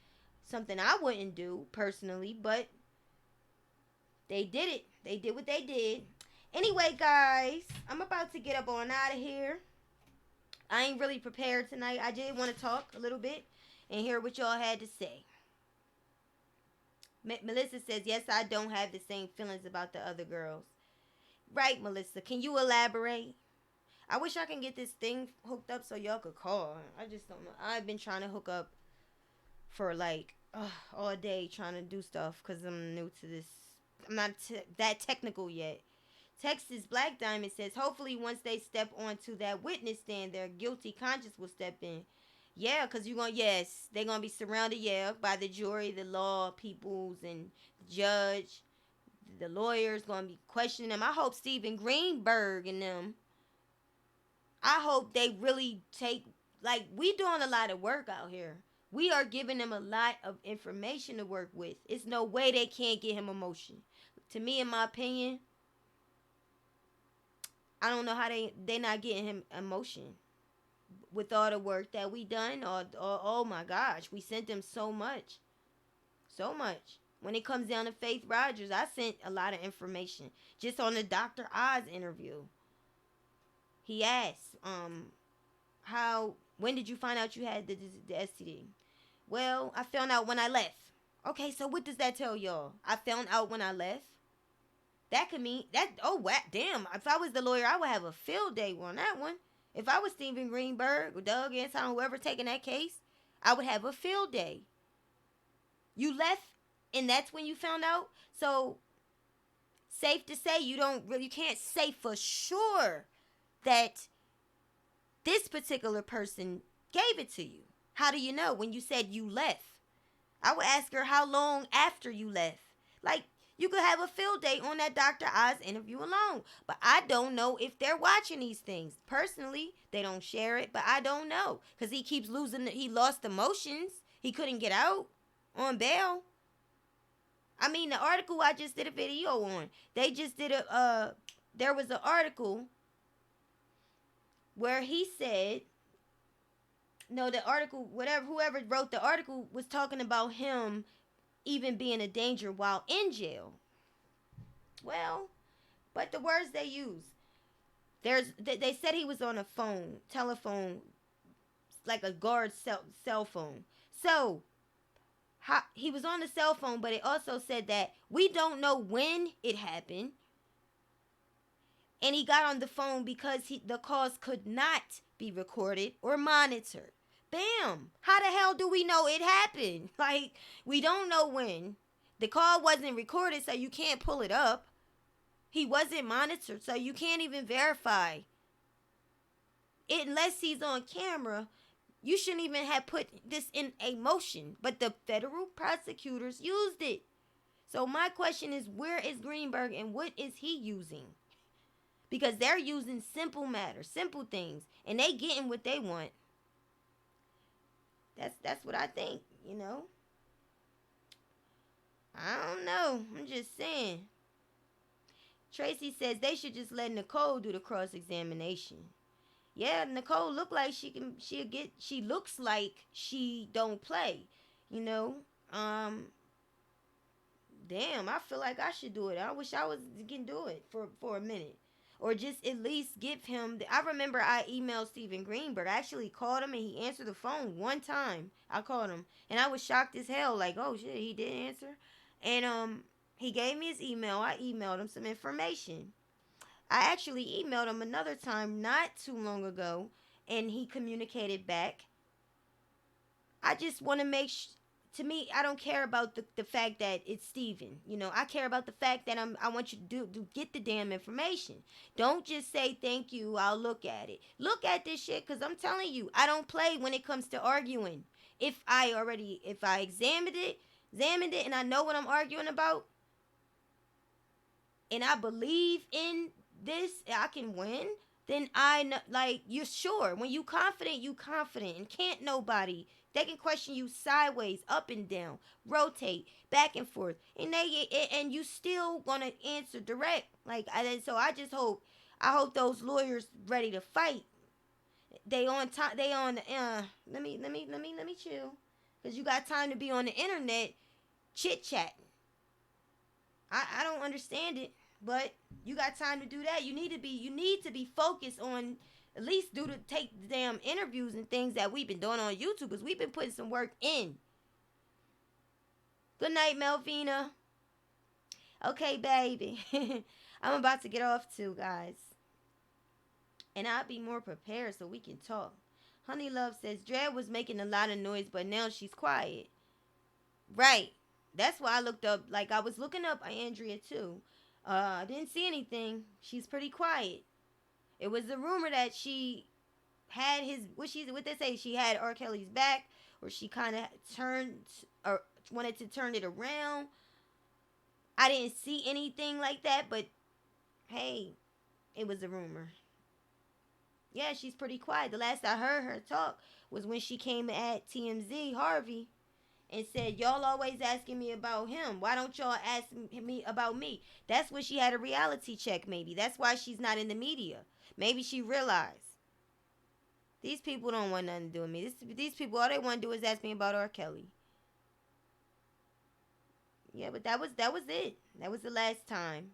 Something I wouldn't do personally, but they did it. They did what they did. Anyway, guys, I'm about to get up on out of here. I ain't really prepared tonight. I did want to talk a little bit and hear what y'all had to say. Melissa says, yes, I don't have the same feelings about the other girls. Right, Melissa. Can you elaborate? I wish I can get this thing hooked up so y'all could call. I just don't know. I've been trying to hook up for all day trying to do stuff because I'm new to this. I'm not that technical yet. Texas Black Diamond says, hopefully once they step onto that witness stand, their guilty conscience will step in. Yeah, because they're going to be surrounded, by the jury, the law peoples, and the judge. The lawyers going to be questioning them. I hope Stephen Greenberg and them, I hope they really we doing a lot of work out here. We are giving them a lot of information to work with. It's no way they can't get him emotion. To me, in my opinion, I don't know how they not getting him emotion with all the work that we done. Or oh my gosh, we sent them so much. When it comes down to Faith Rogers, I sent a lot of information just on the Dr. Oz interview. He asked, when did you find out you had the STD? Well, I found out when I left. Okay, so what does that tell y'all? I found out when I left. That could mean that. Oh, wow, damn! If I was the lawyer, I would have a field day on that one. If I was Stephen Greenberg or Doug Anton, whoever taking that case, I would have a field day. You left, and that's when you found out. So, safe to say, you can't say for sure that this particular person gave it to you. How do you know when you said you left? I would ask her how long after you left. You could have a field day on that Dr. Oz interview alone. But I don't know if they're watching these things. Personally, they don't share it, but I don't know. Because he keeps he lost emotions. He couldn't get out on bail. I mean, the article I just did a video on. They just did there was an article where he said, the article, whoever wrote the article was talking about him even being a danger while in jail. Well, but the words they use, they said he was on a telephone, like a guard's cell phone. So, he was on the cell phone, but it also said that we don't know when it happened. And he got on the phone because the calls could not be recorded or monitored. Bam! How the hell do we know it happened? We don't know when. The call wasn't recorded, so you can't pull it up. He wasn't monitored, so you can't even verify it unless he's on camera. You shouldn't even have put this in a motion, but the federal prosecutors used it. So my question is, where is Greenberg and what is he using? Because they're using simple matters, simple things, and they getting what they want. That's what I think, you know. I don't know. I'm just saying. Tracy says they should just let Nicole do the cross examination. Yeah, Nicole look like she looks like she don't play, you know. Damn, I feel like I should do it. I wish I can do it for a minute. Or just at least give him I remember I emailed Steven Greenberg. I actually called him and he answered the phone one time. I called him and I was shocked as hell, like, oh shit, he did answer. And he gave me his email. I emailed him some information. I actually emailed him another time not too long ago, and he communicated back. I just want to to me, I don't care about the fact that it's Steven. You know, I care about the fact that I want you to get the damn information. Don't just say thank you, I'll look at it. Look at this shit, because I'm telling you, I don't play when it comes to arguing. If I examined it, and I know what I'm arguing about, and I believe in this, I can win, then I know, like, you're sure. When you confident, and can't nobody. They can question you sideways, up and down, rotate, back and forth, and you still gonna answer direct. Like, so I just hope, those lawyers ready to fight. They on time. They on. Let me chill, cause you got time to be on the internet, chit chatting. I don't understand it, but you got time to do that. You need to be focused on. At least take the damn interviews and things that we've been doing on YouTube, because we've been putting some work in. Good night, Melvina. Okay, baby. I'm about to get off too, guys. And I'll be more prepared so we can talk. Honey Love says, Dred was making a lot of noise, but now she's quiet. Right. That's why I looked up. Like, I was looking up Andrea, too. I didn't see anything. She's pretty quiet. It was a rumor that she had what they say, she had R. Kelly's back, or she kind of wanted to turn it around. I didn't see anything like that, but hey, it was a rumor. Yeah, she's pretty quiet. The last I heard her talk was when she came at TMZ, Harvey, and said, y'all always asking me about him. Why don't y'all ask me about me? That's when she had a reality check, maybe. That's why she's not in the media. Maybe she realized these people don't want nothing to do with me. These people, all they want to do is ask me about R. Kelly. Yeah, but that was it. That was the last time.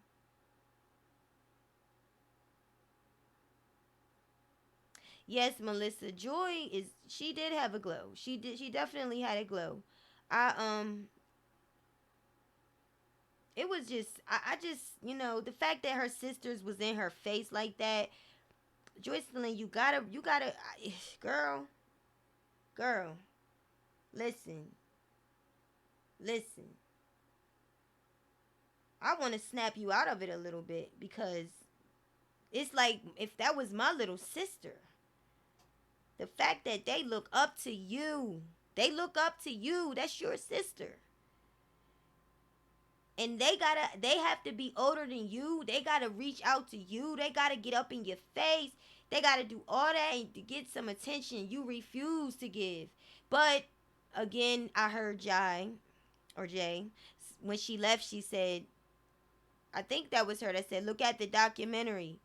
Yes, Melissa, Joy she did have a glow. She definitely had a glow. It was just, I just, you know, the fact that her sisters was in her face like that. Joycelyn, you gotta, girl, listen. I want to snap you out of it a little bit, because it's like, if that was my little sister, the fact that they look up to you, that's your sister. And they have to be older than you. They gotta reach out to you. They gotta get up in your face. They gotta do all that and to get some attention you refuse to give. But again, I heard Jay, when she left, she said, I think that was her that said, look at the documentary,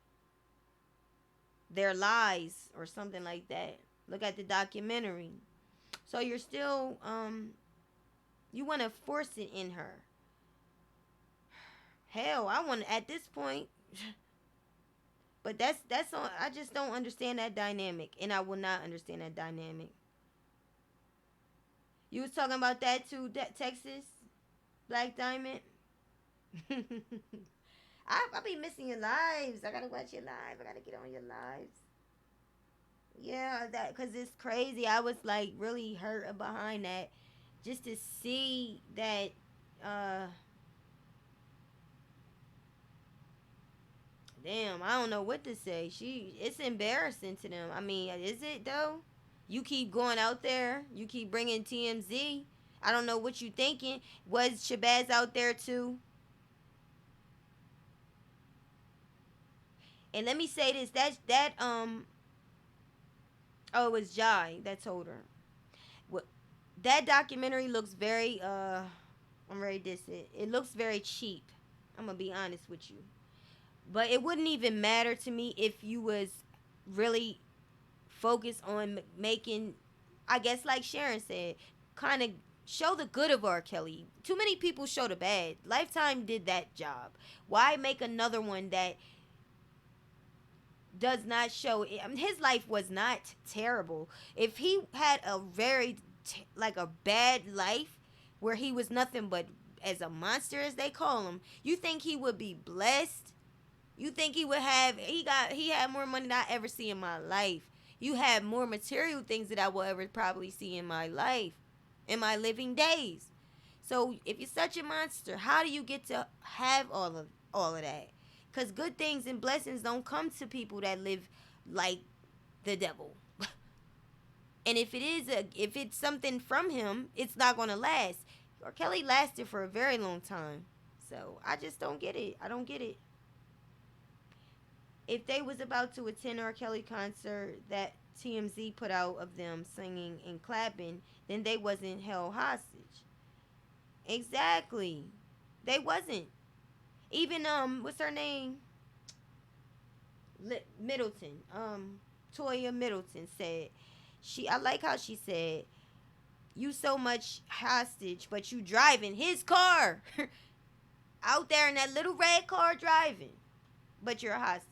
Their Lies, or something like that. Look at the documentary. So you're still, you want to force it in her. Hell, I want, at this point, but that's on, I just don't understand that dynamic, and I will not understand that dynamic. You was talking about that too, Texas Black Diamond. I be missing your lives. I gotta watch your live. I gotta get on your lives. Yeah, that, cause it's crazy. I was like really hurt behind that, just to see that. Damn, I don't know what to say. It's embarrassing to them. I mean, is it though? You keep going out there. You keep bringing TMZ. I don't know what you thinking. Was Shabazz out there too? And let me say this. Oh, it was Jai that told her. What that documentary looks very I'm very distant. It looks very cheap. I'm gonna be honest with you. But it wouldn't even matter to me if you was really focused on making, I guess like Sharon said, kind of show the good of R. Kelly. Too many people show the bad. Lifetime did that job. Why make another one that does not show it? I mean, his life was not terrible. If he had a very like a bad life where he was nothing but as a monster as they call him, you think he would be blessed? You think he would have he had more money than I ever see in my life. You have more material things that I will ever probably see in my life, in my living days. So if you're such a monster, how do you get to have all of that? Because good things and blessings don't come to people that live like the devil. And if it's something from him, it's not gonna last. R. Kelly lasted for a very long time. So I just don't get it. I don't get it. If they was about to attend R. Kelly concert that TMZ put out of them singing and clapping, then they wasn't held hostage. Exactly. They wasn't. Even what's her name? Middleton. Toya Middleton said I like how she said, you so much hostage, but you driving his car. Out there in that little red car driving. But you're a hostage.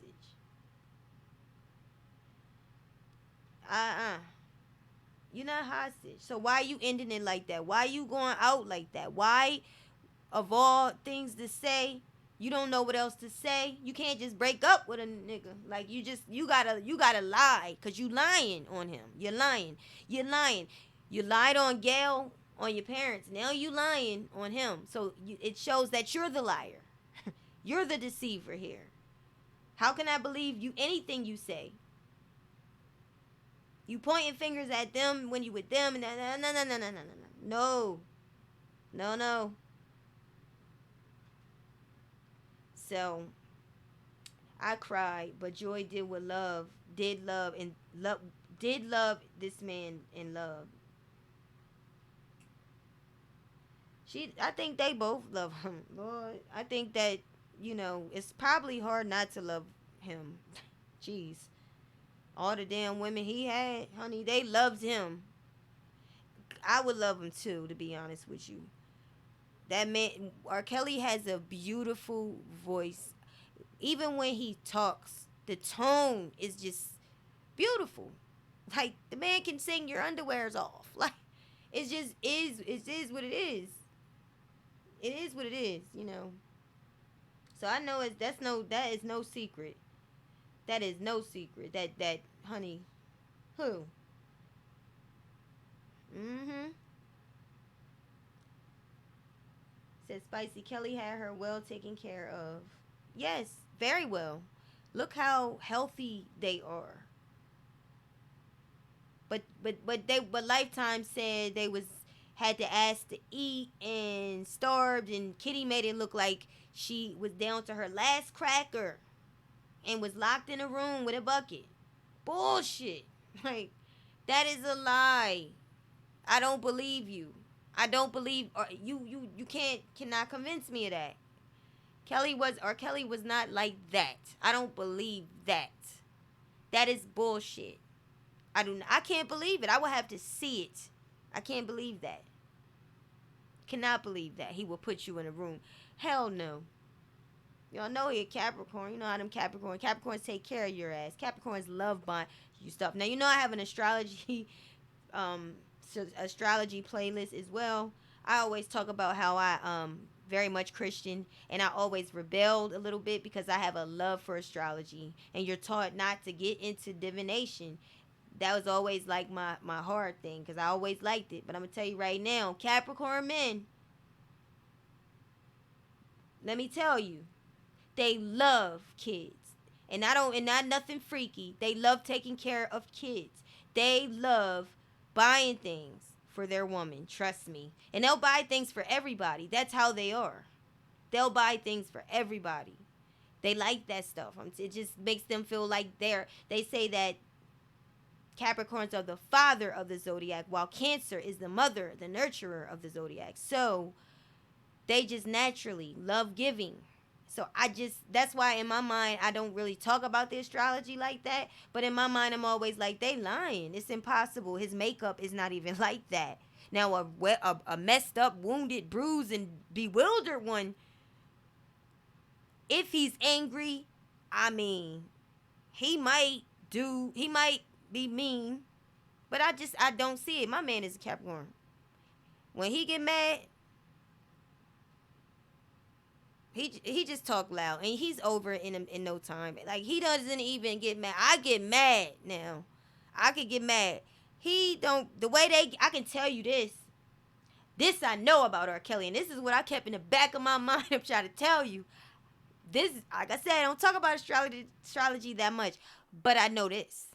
You're not hostage. So why are you ending it like that? Why are you going out like that? Why, of all things to say, you don't know what else to say? You can't just break up with a nigga. Like you gotta lie, cause you lying on him. You're lying. You lied on Gail, on your parents. Now you lying on him. So it shows that you're the liar. You're the deceiver here. How can I believe you anything you say? You pointing fingers at them when you with them. No. So I cried, but Joy did love this man in love. I think they both love him. Lord, I think that, it's probably hard not to love him. Jeez. All the damn women he had, honey, they loved him. I would love him too, to be honest with you. That man, R. Kelly has a beautiful voice. Even when he talks, the tone is just beautiful. Like, the man can sing your underwear's off. Like, it is what it is. It is what it is, So I know that is no secret. That is no secret. That honey, who? Said Spicy Kelly had her well taken care of. Yes, very well. Look how healthy they are. But Lifetime said they had to ask to eat and starved, and Kitty made it look like she was down to her last cracker and was locked in a room with a bucket. Bullshit. Like, that is a lie. I don't believe you. I don't believe, or you cannot convince me of that. Kelly was not like that. I don't believe that. That is bullshit. I can't believe it. I will have to see it. I can't believe that. Cannot believe that he will put you in a room. Hell no. Y'all know he a Capricorn. You know how them Capricorns take care of your ass. Capricorns love bond you stuff. Now, I have an astrology playlist as well. I always talk about how I very much Christian, and I always rebelled a little bit because I have a love for astrology, and you're taught not to get into divination. That was always like my hard thing, because I always liked it. But I'm gonna tell you right now, Capricorn men, let me tell you, they love kids. And not nothing freaky. They love taking care of kids. They love buying things for their woman. Trust me. And they'll buy things for everybody. That's how they are. They'll buy things for everybody. They like that stuff. It just makes them feel like they say that Capricorns are the father of the zodiac, while Cancer is the mother, the nurturer of the zodiac. So they just naturally love giving. So that's why in my mind, I don't really talk about the astrology like that. But in my mind, I'm always like, they lying. It's impossible. His makeup is not even like that. Now, a messed up, wounded, bruised, and bewildered one, if he's angry, I mean, he might be mean, but I don't see it. My man is a Capricorn. When he get mad, he just talk loud, and he's over in no time. Like, he doesn't even get mad. I get mad now. I could get mad. He don't, I can tell you this. This I know about R. Kelly, and this is what I kept in the back of my mind. I'm trying to tell you. This, like I said, I don't talk about astrology that much, but I know this.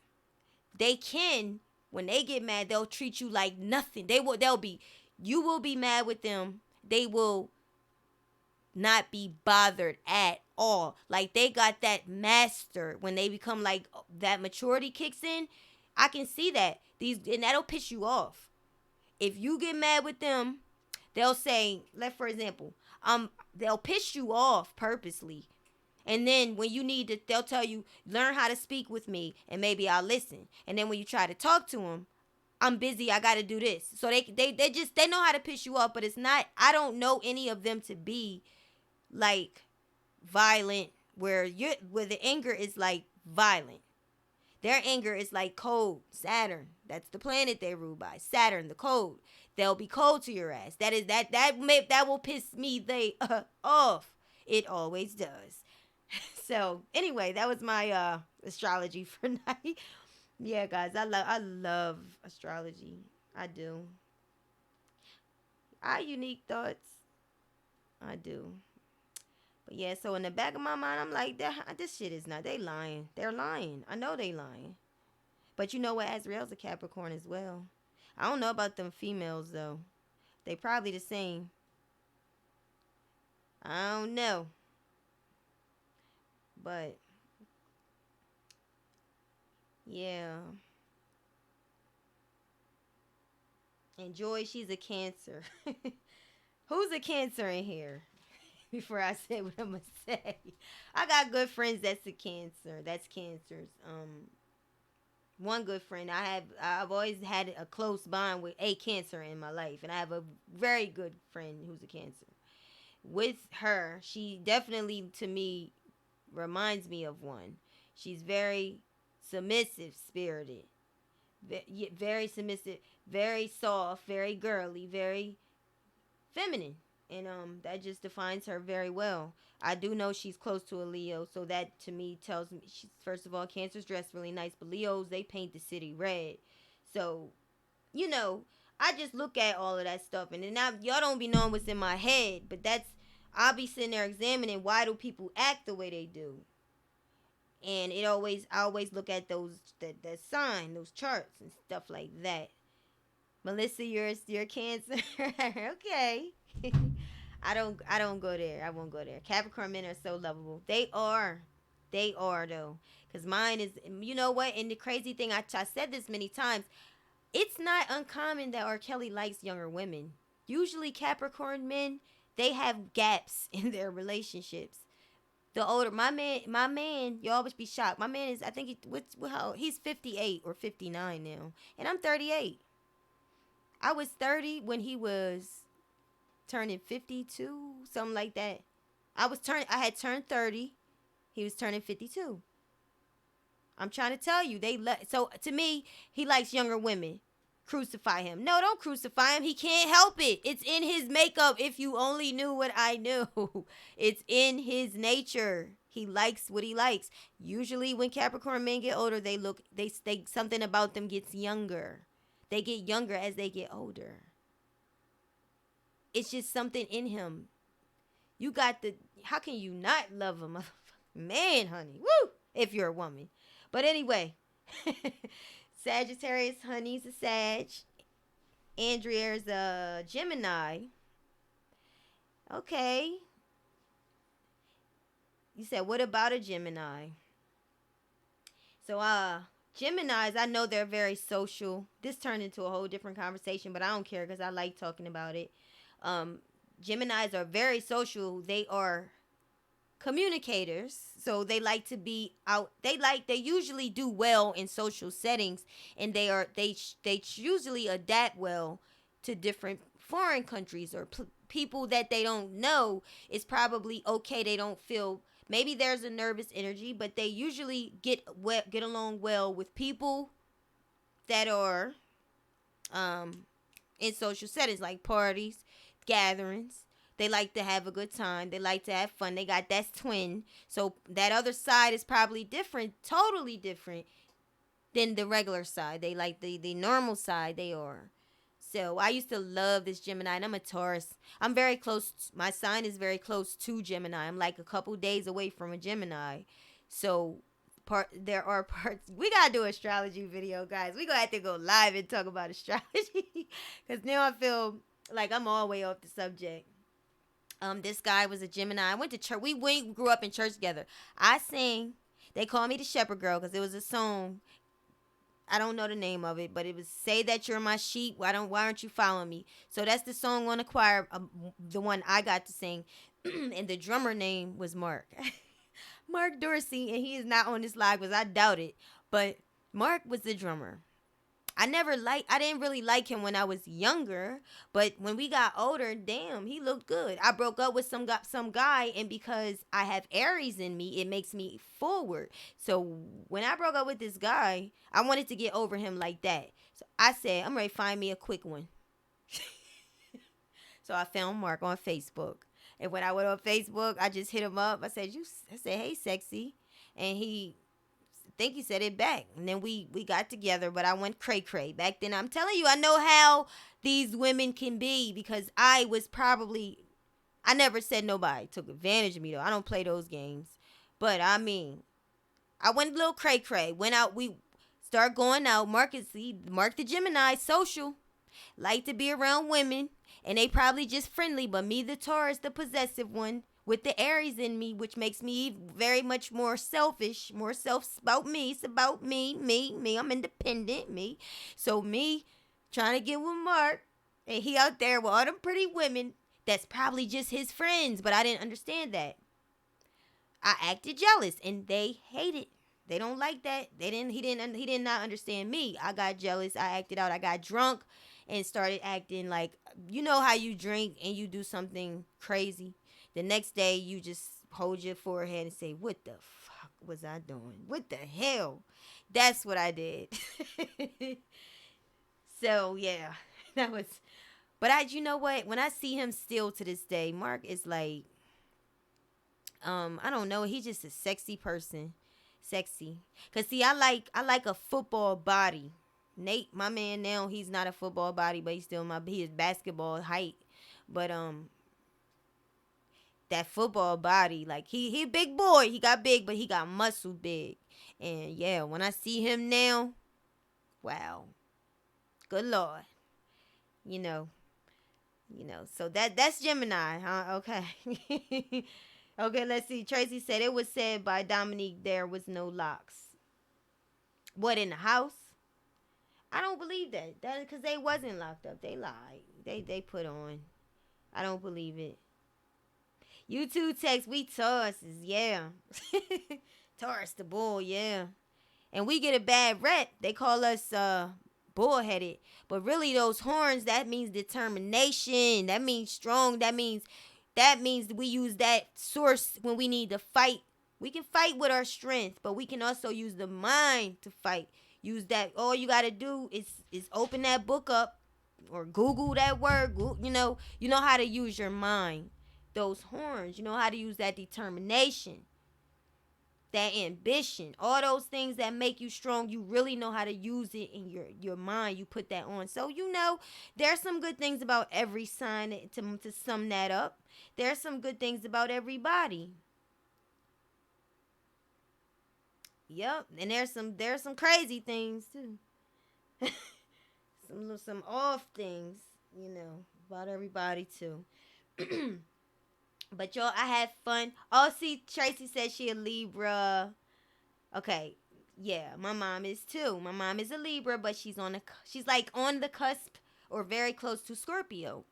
They can, when they get mad, they'll treat you like nothing. You will be mad with them. They will not be bothered at all. Like, they got that master. When they become like, that maturity kicks in, I can see that. And that'll piss you off. If you get mad with them, they'll say, for example, they'll piss you off purposely. And then when you need to, they'll tell you, learn how to speak with me, and maybe I'll listen. And then when you try to talk to them, I'm busy, I got to do this. So they know how to piss you off, but it's not, I don't know any of them to be like violent, where the anger is like violent. Their anger is like cold. Saturn, that's the planet they rule by. Saturn, the cold. They'll be cold to your ass. That will piss me off. It always does. So anyway, that was my astrology for night. Yeah, guys, I love astrology. I do. I unique thoughts. I do. But yeah, so in the back of my mind, I'm like, this shit is not. They lying. They're lying. I know they lying. But you know what? Azrael's a Capricorn as well. I don't know about them females though. They probably the same. I don't know. But yeah. And Joy, she's a Cancer. Who's a Cancer in here? Before I say what I'm gonna say, I got good friends that's a Cancer. That's Cancers. One good friend I've always had a close bond with a Cancer in my life, and I have a very good friend who's a Cancer. With her, she definitely to me reminds me of one. She's very submissive spirited, very submissive, very soft, very girly, very feminine. And that just defines her very well. I do know she's close to a Leo, so that to me tells me she's, first of all, Cancer's dressed really nice, but Leos, they paint the city red. So, I just look at all of that stuff, and then y'all don't be knowing what's in my head, but I'll be sitting there examining why do people act the way they do. And I always look at that sign, those charts and stuff like that. Melissa, you're Cancer. Okay. I don't go there. I won't go there. Capricorn men are so lovable. They are though. Because mine is, you know what? And the crazy thing, I said this many times. It's not uncommon that R. Kelly likes younger women. Usually Capricorn men, they have gaps in their relationships. The older, my man, you always be shocked. My man is, I think he's 58 or 59 now. And I'm 38. I was 30 when he was turning 52, something like that. I had turned 30. He was turning 52. I'm trying to tell you, so to me, he likes younger women. Crucify him. No, don't crucify him. He can't help it. It's in his makeup. If you only knew what I knew. It's in his nature. He likes what he likes. Usually when Capricorn men get older, they something about them gets younger. They get younger as they get older. It's just something in him. How can you not love a man, honey? Woo! If you're a woman. But anyway, Sagittarius, Honey's a Sag. Andrea's a Gemini. Okay. You said, what about a Gemini? So, Geminis, I know they're very social. This turned into a whole different conversation, but I don't care because I like talking about it. Geminis are very social. They are communicators, so they like to be out. They usually do well in social settings, and they usually adapt well to different foreign countries or people that they don't know. It's probably okay. They don't feel, maybe there's a nervous energy, but they usually get along well with people that are in social settings like parties, gatherings. They like to have a good time. They like to have fun. They got that twin. So that other side is probably different, totally different than the regular side. They like the normal side they are. So I used to love this Gemini, and I'm a Taurus. I'm very close. My sign is very close to Gemini. I'm like a couple days away from a Gemini. So there are parts. We got to do an astrology video, guys. We going to have to go live and talk about astrology. Because now I feel like I'm all the way off the subject. This guy was a Gemini. I went to church. We grew up in church together. I sang. They call me the Shepherd Girl because it was a song. I don't know the name of it, but it was "Say That You're My Sheep. Why aren't you following me?" So that's the song on the choir, the one I got to sing, and the drummer name was Mark, Mark Dorsey, and he is not on this live because I doubt it. But Mark was the drummer. I didn't really like him when I was younger, but when we got older, damn, he looked good. I broke up with some guy, and because I have Aries in me, it makes me forward. So when I broke up with this guy, I wanted to get over him like that. So I said, I'm ready to find me a quick one. So I found Mark on Facebook. And when I went on Facebook, I just hit him up. I said, hey, sexy. And I think he said it back, and then we got together, but I went cray back then. I'm telling you, I know how these women can be because I never said nobody took advantage of me though. I don't play those games, but I mean, I went a little cray, went out, we start going out. Mark the Gemini, social, like to be around women, and they probably just friendly, but me, the Taurus, the possessive one, with the Aries in me, which makes me very much more selfish, about me. It's about me. I'm independent, me. So me trying to get with Mark, and he out there with all them pretty women, that's probably just his friends, but I didn't understand that. I acted jealous, and they hate it. They don't like that. He did not understand me. I got jealous. I acted out. I got drunk and started acting like, you know how you drink and you do something crazy. The next day, you just hold your forehead and say, what the fuck was I doing? What the hell? That's what I did. So, yeah, that was, but you know what? When I see him still to this day, Mark is like, I don't know. He's just a sexy person. Sexy. Because, see, I like a football body. Nate, my man now, he's not a football body, but he is basketball height. But, that football body, like he a big boy. He got big, but he got muscle big. And yeah, when I see him now, wow, good Lord, you know. So that's Gemini, huh? Okay. Okay, let's see. Tracy said it was said by Dominique there was no locks. What, in the house? I don't believe that. That because they wasn't locked up. They lied. They put on. I don't believe it. You two text, we Tauruses, yeah. Taurus the bull, yeah. And we get a bad rep. They call us bullheaded. But really those horns, that means determination. That means strong. That means we use that source when we need to fight. We can fight with our strength, but we can also use the mind to fight. Use that. All you got to do is open that book up or Google that word. You know how to use your mind. Those horns, you know how to use that determination, that ambition, all those things that make you strong. You really know how to use it in your mind. You put that on. So there's some good things about every sign. To sum that up, there's some good things about everybody. Yep, and there's some crazy things too. some off things, about everybody too. But y'all, I had fun. Oh, see, Tracy said she a Libra. Okay, yeah, my mom is too. My mom is a Libra, but she's like on the cusp or very close to Scorpio.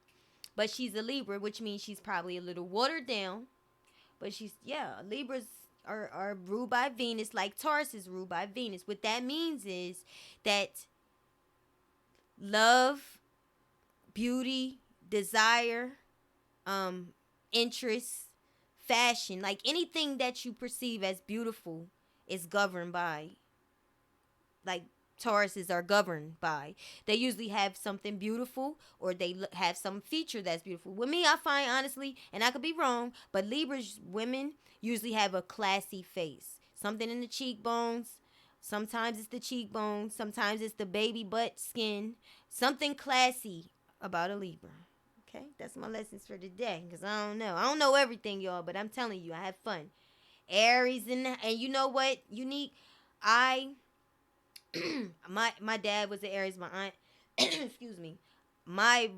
But she's a Libra, which means she's probably a little watered down. But Libras are ruled by Venus, like Taurus is ruled by Venus. What that means is that love, beauty, desire, interest, fashion, like anything that you perceive as beautiful is governed by, like Tauruses are governed by. They usually have something beautiful or they have some feature that's beautiful. With me, I find honestly, and I could be wrong, but Libras women usually have a classy face. Something in the cheekbones. Sometimes it's the cheekbones. Sometimes it's the baby butt skin. Something classy about a Libra. Okay, that's my lessons for today. Because I don't know. I don't know everything, y'all, but I'm telling you, I have fun. Aries and you know what? Unique. My dad was an Aries. My aunt, excuse me, my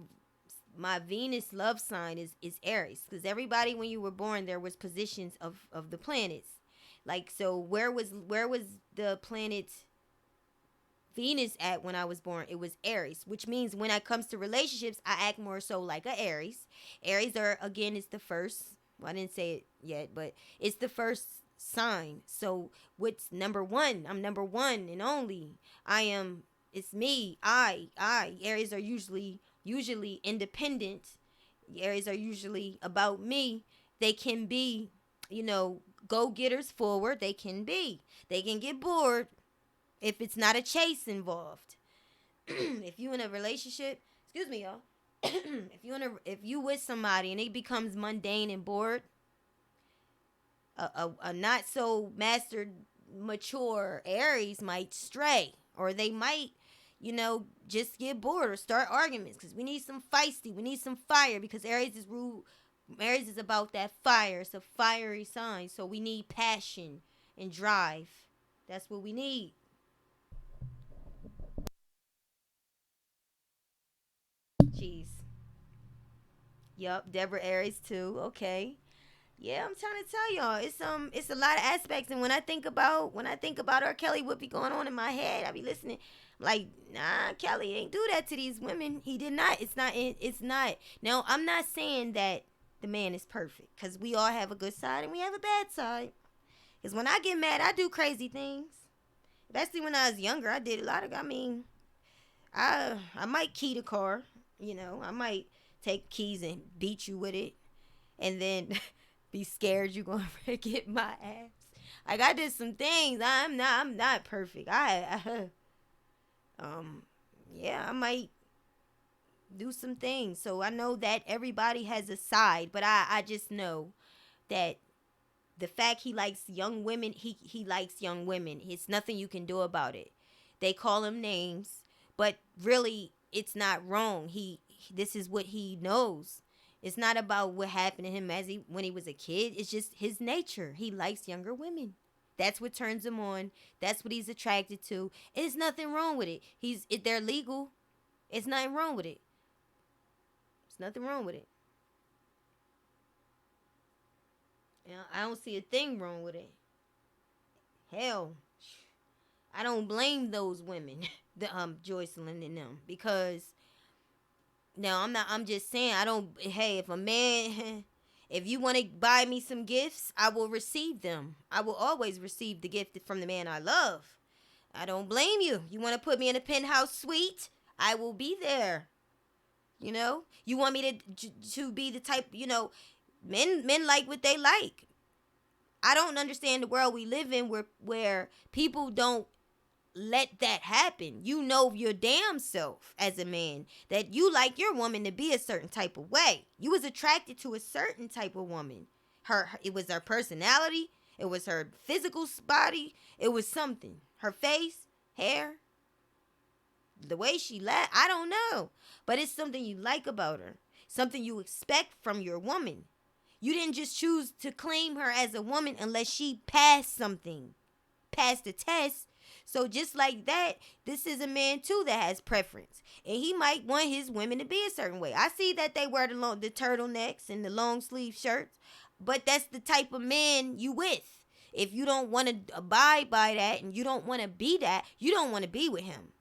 Venus love sign is Aries, because everybody when you were born there was positions of the planets. Like, so where was the planet Venus at when I was born? It was Aries, which means when it comes to relationships, I act more so like a Aries. Aries is the first. Well, I didn't say it yet, but it's the first sign. So what's number one? I'm number one and only. It's me. Aries are usually independent. Aries are usually about me. They can be, go-getters forward. They can get bored if it's not a chase involved. If you in a relationship, excuse me, y'all. if you with somebody and it becomes mundane and bored, a not so mastered, mature Aries might stray, or they might, just get bored or start arguments, because we need some feisty, we need some fire, because Aries is about that fire. It's a fiery sign, so we need passion and drive. That's what we need. Jeez. Yup, Deborah Aries too. Okay. Yeah, I'm trying to tell y'all, it's a lot of aspects, and when I think about R. Kelly, what be going on in my head, I be listening, like, nah, Kelly ain't do that to these women. He did not. It's not. Now, I'm not saying that the man is perfect, because we all have a good side and we have a bad side. Because when I get mad, I do crazy things. Especially when I was younger, I did a lot of. I might key the car. I might take keys and beat you with it, and then be scared you're gonna get my ass. Like, I did some things. I'm not perfect. Yeah, I might do some things. So I know that everybody has a side, but I just know that the fact he likes young women, he likes young women. It's nothing you can do about it. They call him names, but really it's not wrong. This is what he knows. It's not about what happened to him when he was a kid. It's just his nature. He likes younger women. That's what turns him on. That's what he's attracted to. And there's nothing wrong with it. They're legal. It's nothing wrong with it. There's nothing wrong with it. I don't see a thing wrong with it. Hell, I don't blame those women, the Joycelyn and them, because now I'm just saying, if a man, if you want to buy me some gifts, I will receive them. I will always receive the gift from the man I love. I don't blame you. You want to put me in a penthouse suite? I will be there. You want me to be the type, men like what they like. I don't understand the world we live in where people don't let that happen. You know your damn self as a man that you like your woman to be a certain type of way. You was attracted to a certain type of woman. It was her personality. It was her physical body. It was something. Her face, hair, the way she laughed. I don't know. But it's something you like about her. Something you expect from your woman. You didn't just choose to claim her as a woman unless she passed something. passed the test. So just like that, this is a man too that has preference, and he might want his women to be a certain way. I see that they wear the turtlenecks and the long sleeve shirts, but that's the type of man you with. If you don't want to abide by that and you don't want to be that, you don't want to be with him.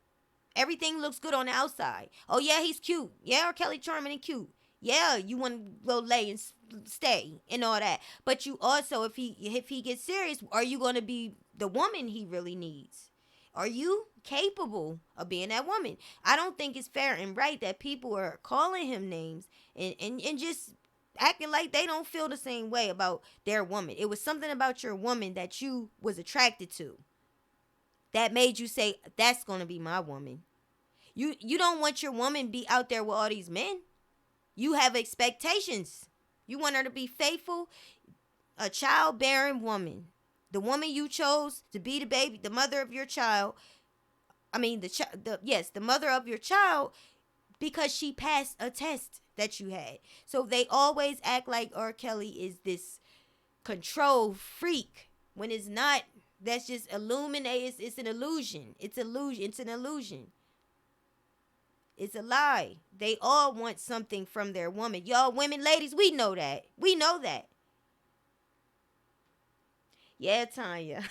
Everything looks good on the outside. Oh yeah, he's cute. Yeah, R. Kelly charming and cute. Yeah, you want to go lay and stay and all that. But you also, if he gets serious, are you going to be the woman he really needs? Are you capable of being that woman? I don't think it's fair and right that people are calling him names and just acting like they don't feel the same way about their woman. It was something about your woman that you was attracted to that made you say, that's going to be my woman. You don't want your woman be out there with all these men. You have expectations. You want her to be faithful, a childbearing woman. The woman you chose to be the baby, the mother of your child. I mean, the mother of your child, because she passed a test that you had. So they always act like R. Kelly is this control freak when it's not. That's just illuminate. It's an illusion. It's illusion. It's an illusion. It's a lie. They all want something from their woman. Y'all women, ladies, we know that. We know that. Yeah, Tanya.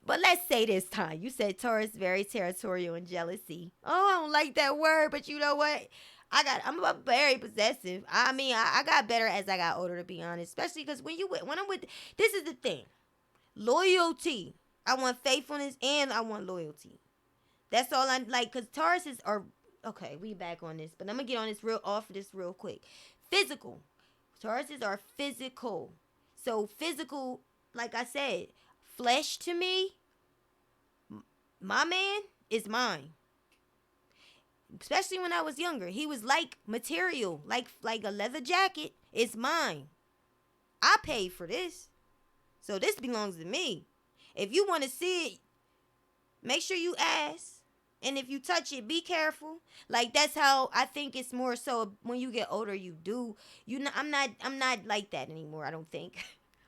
But let's say this, Tanya. You said Taurus very territorial and jealousy. Oh, I don't like that word, but you know what? I'm very possessive. I mean, I got better as I got older, to be honest. Especially because when I'm with, this is the thing. Loyalty. I want faithfulness and I want loyalty. That's all I like. Because Tauruses are, okay, we back on this. But I'm going to get on this real quick. Physical. Tauruses are physical. So physical, like I said, flesh to me, my man is mine. Especially when I was younger. He was like material, like a leather jacket. It's mine. I paid for this. So this belongs to me. If you want to see it, make sure you ask. And if you touch it, be careful. Like, that's how I think it's more so when you get older, you do. I'm not like that anymore, I don't think.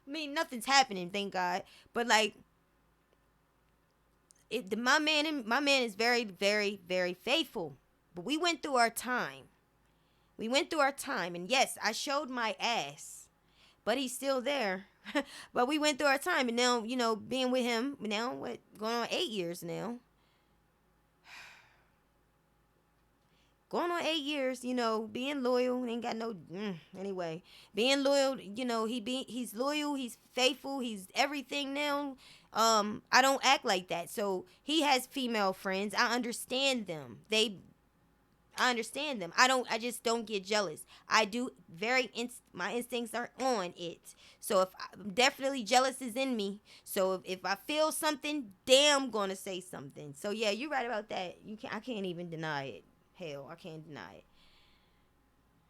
I mean, nothing's happening, thank God. But like, my man is very, very, very faithful. But we went through our time. And yes, I showed my ass, but he's still there. But we went through our time, and now, being with him now, going on 8 years now. Going on 8 years, being loyal, ain't got no, anyway, being loyal, he's loyal, he's faithful, he's everything now. I don't act like that. So he has female friends. I understand them. I understand them. I just don't get jealous. I do my instincts are on it. So if definitely jealous is in me. So if I feel something, damn gonna say something. So yeah, you're right about that. I can't even deny it. Hell, I can't deny it.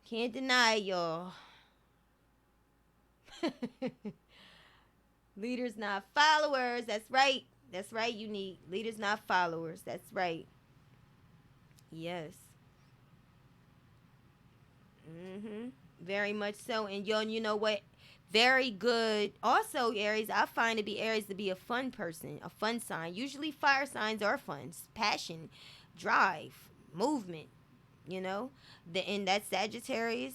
Can't deny it, y'all. Leaders, not followers. That's right. That's right, Unique. Leaders, not followers. That's right. Yes. Very much so. And you know what? Very good. Also, Aries, I find Aries to be a fun person, a fun sign. Usually fire signs are fun. Passion, drive, movement, and that's Sagittarius,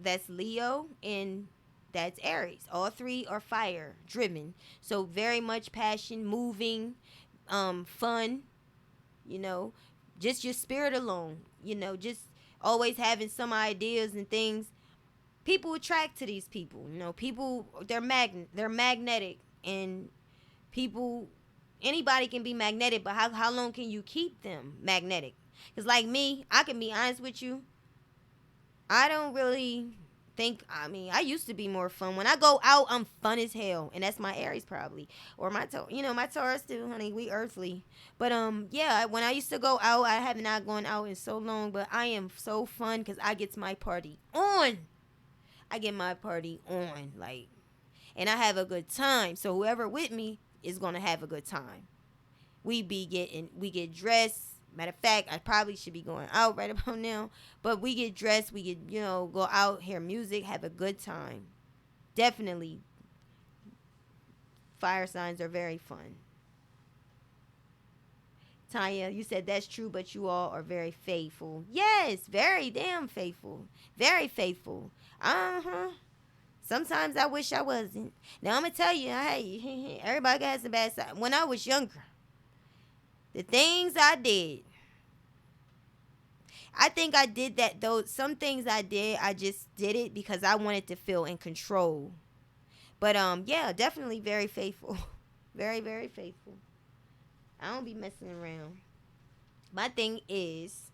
that's Leo, and that's Aries. All three are fire driven. So very much passion, moving, fun, just your spirit alone, just always having some ideas and things. People attract to these people. People, they're magnetic, and anybody can be magnetic, but how long can you keep them magnetic? Because like me, I can be honest with you, I don't really think, I used to be more fun. When I go out, I'm fun as hell, and that's my Aries probably, or my Taurus too, honey. We earthly, but yeah. When I used to go out, I have not gone out in so long, but I am so fun because I get my party on. And I have a good time. So whoever with me is gonna have a good time. We get dressed. Matter of fact, I probably should be going out right about now. But we get dressed, we get, go out, hear music, have a good time. Definitely Fire signs are very fun. Tanya, you said that's true, but you all are very faithful. Yes, very damn faithful. Very faithful. Uh-huh. Sometimes I wish I wasn't. Now I'm gonna tell you, hey, everybody has a bad side. When I was younger, the things I did, I think I did that though. Some things I did, I just did it because I wanted to feel in control. But yeah, definitely very faithful. Very, very faithful. I don't be messing around. My thing is,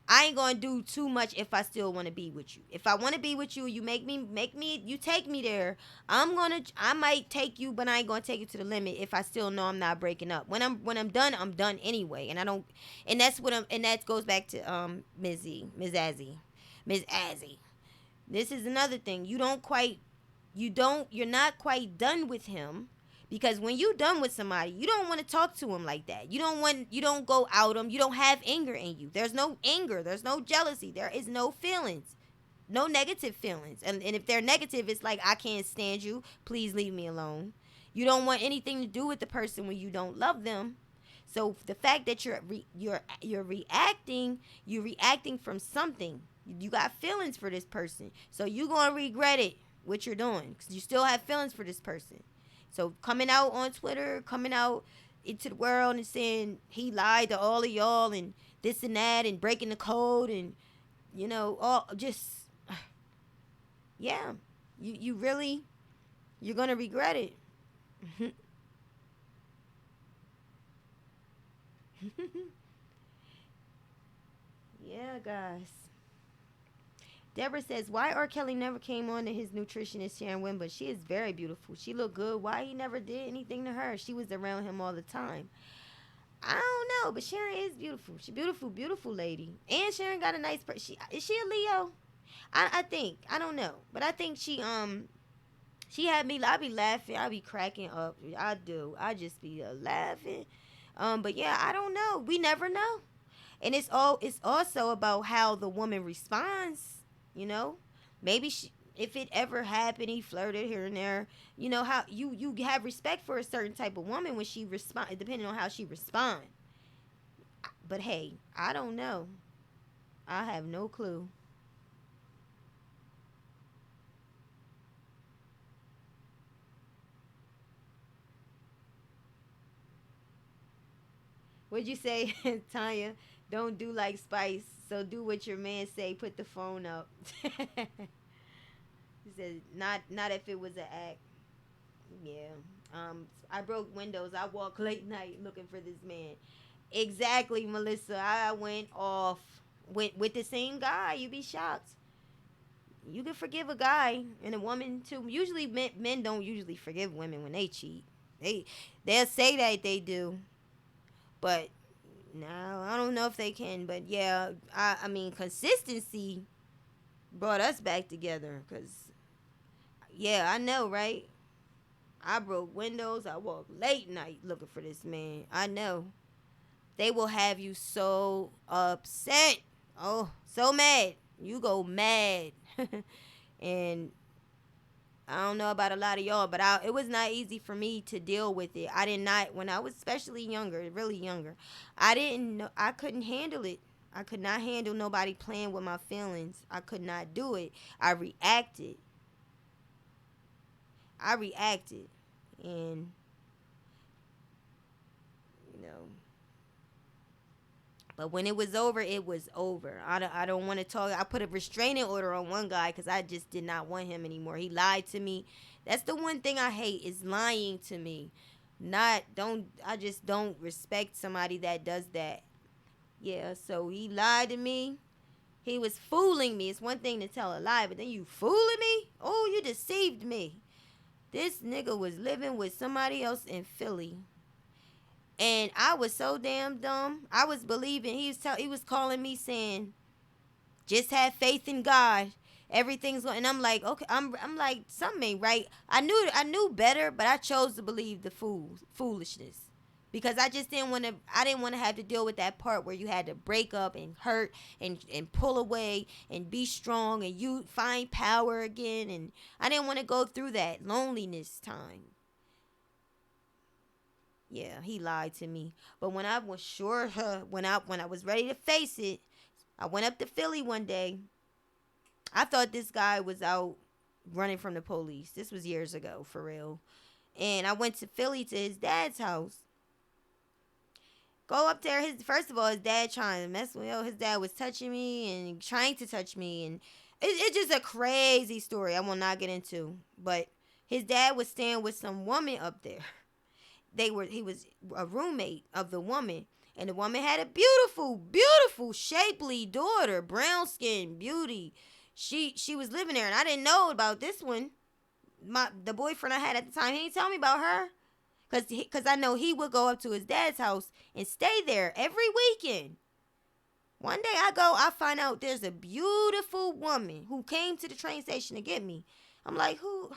I ain't gonna do too much if I still want to be with you. If I want to be with you, you you take me there. I might take you, but I ain't gonna take you to the limit if I still know I'm not breaking up. When I'm done anyway. And I don't, and that goes back to Ms. Azzy. This is another thing. You're not quite done with him. Because when you done with somebody, you don't want to talk to him like that. You don't go out him. You don't have anger in you. There's no anger. There's no jealousy. There is no feelings. No negative feelings. And if they're negative, it's like, I can't stand you. Please leave me alone. You don't want anything to do with the person when you don't love them. So the fact that you're reacting from something. You got feelings for this person. So you're going to regret it, what you're doing. Because you still have feelings for this person. So coming out on Twitter, coming out into the world and saying he lied to all of y'all and this and that and breaking the code and, all just, yeah, you're going to regret it. Yeah, guys. Deborah says, why R. Kelly never came on to his nutritionist Sharon Wimber? She is very beautiful. She looked good. Why he never did anything to her? She was around him all the time. I don't know, but Sharon is beautiful. She's beautiful, beautiful lady. And Sharon got a nice person. Is she a Leo? I think. I don't know. But I think she had me, I be laughing. I be cracking up. I do. I just be laughing. But yeah, I don't know. We never know. And it's also about how the woman responds. Maybe if it ever happened, he flirted here and there. How you have respect for a certain type of woman when she respond, depending on how she respond. But hey, I don't know. I have no clue. What'd you say, Tanya? Don't do like Spice. So do what your man say. Put the phone up. He said, not if it was an act. Yeah. I broke windows. I walk late night looking for this man. Exactly, Melissa. I went off with the same guy. You'd be shocked. You can forgive a guy and a woman too. Usually men don't usually forgive women when they cheat. They'll say that they do, but no, I don't know if they can. But yeah, I mean, consistency brought us back together. Cause yeah, I know, right? I broke windows. I walked late night looking for this man. I know. They will have you so upset. Oh, so mad. You go mad. And I don't know about a lot of y'all, but it was not easy for me to deal with it. I did not, when I was especially younger, really younger, I didn't know, I couldn't handle it. I could not handle nobody playing with my feelings. I could not do it. I reacted. And, but when it was over, it was over. I don't want to talk. I put a restraining order on one guy because I just did not want him anymore. He lied to me. That's the one thing I hate is lying to me. I just don't respect somebody that does that. Yeah, so he lied to me. He was fooling me. It's one thing to tell a lie, but then you fooling me? Oh, you deceived me. This nigga was living with somebody else in Philly. And I was so damn dumb. I was believing. He was calling me saying, just have faith in God. Everything's going. And I'm like, okay. I'm like, something ain't right. I knew better, but I chose to believe the foolishness. Because I just didn't want to have to deal with that part where you had to break up and hurt and pull away and be strong and you find power again. And I didn't want to go through that loneliness time. Yeah, he lied to me. But when I was sure, when I was ready to face it, I went up to Philly one day. I thought this guy was out running from the police. This was years ago, for real. And I went to Philly to his dad's house. Go up there. His first of all, his dad trying to mess with me. His dad was touching me and trying to touch me, and it's just a crazy story. I will not get into. But his dad was staying with some woman up there. He was a roommate of the woman, and the woman had a beautiful, beautiful, shapely daughter, brown skin, beauty. She was living there, and I didn't know about this one. The boyfriend I had at the time, he didn't tell me about her. Cause I know he would go up to his dad's house and stay there every weekend. One day I find out there's a beautiful woman who came to the train station to get me. I'm like, who?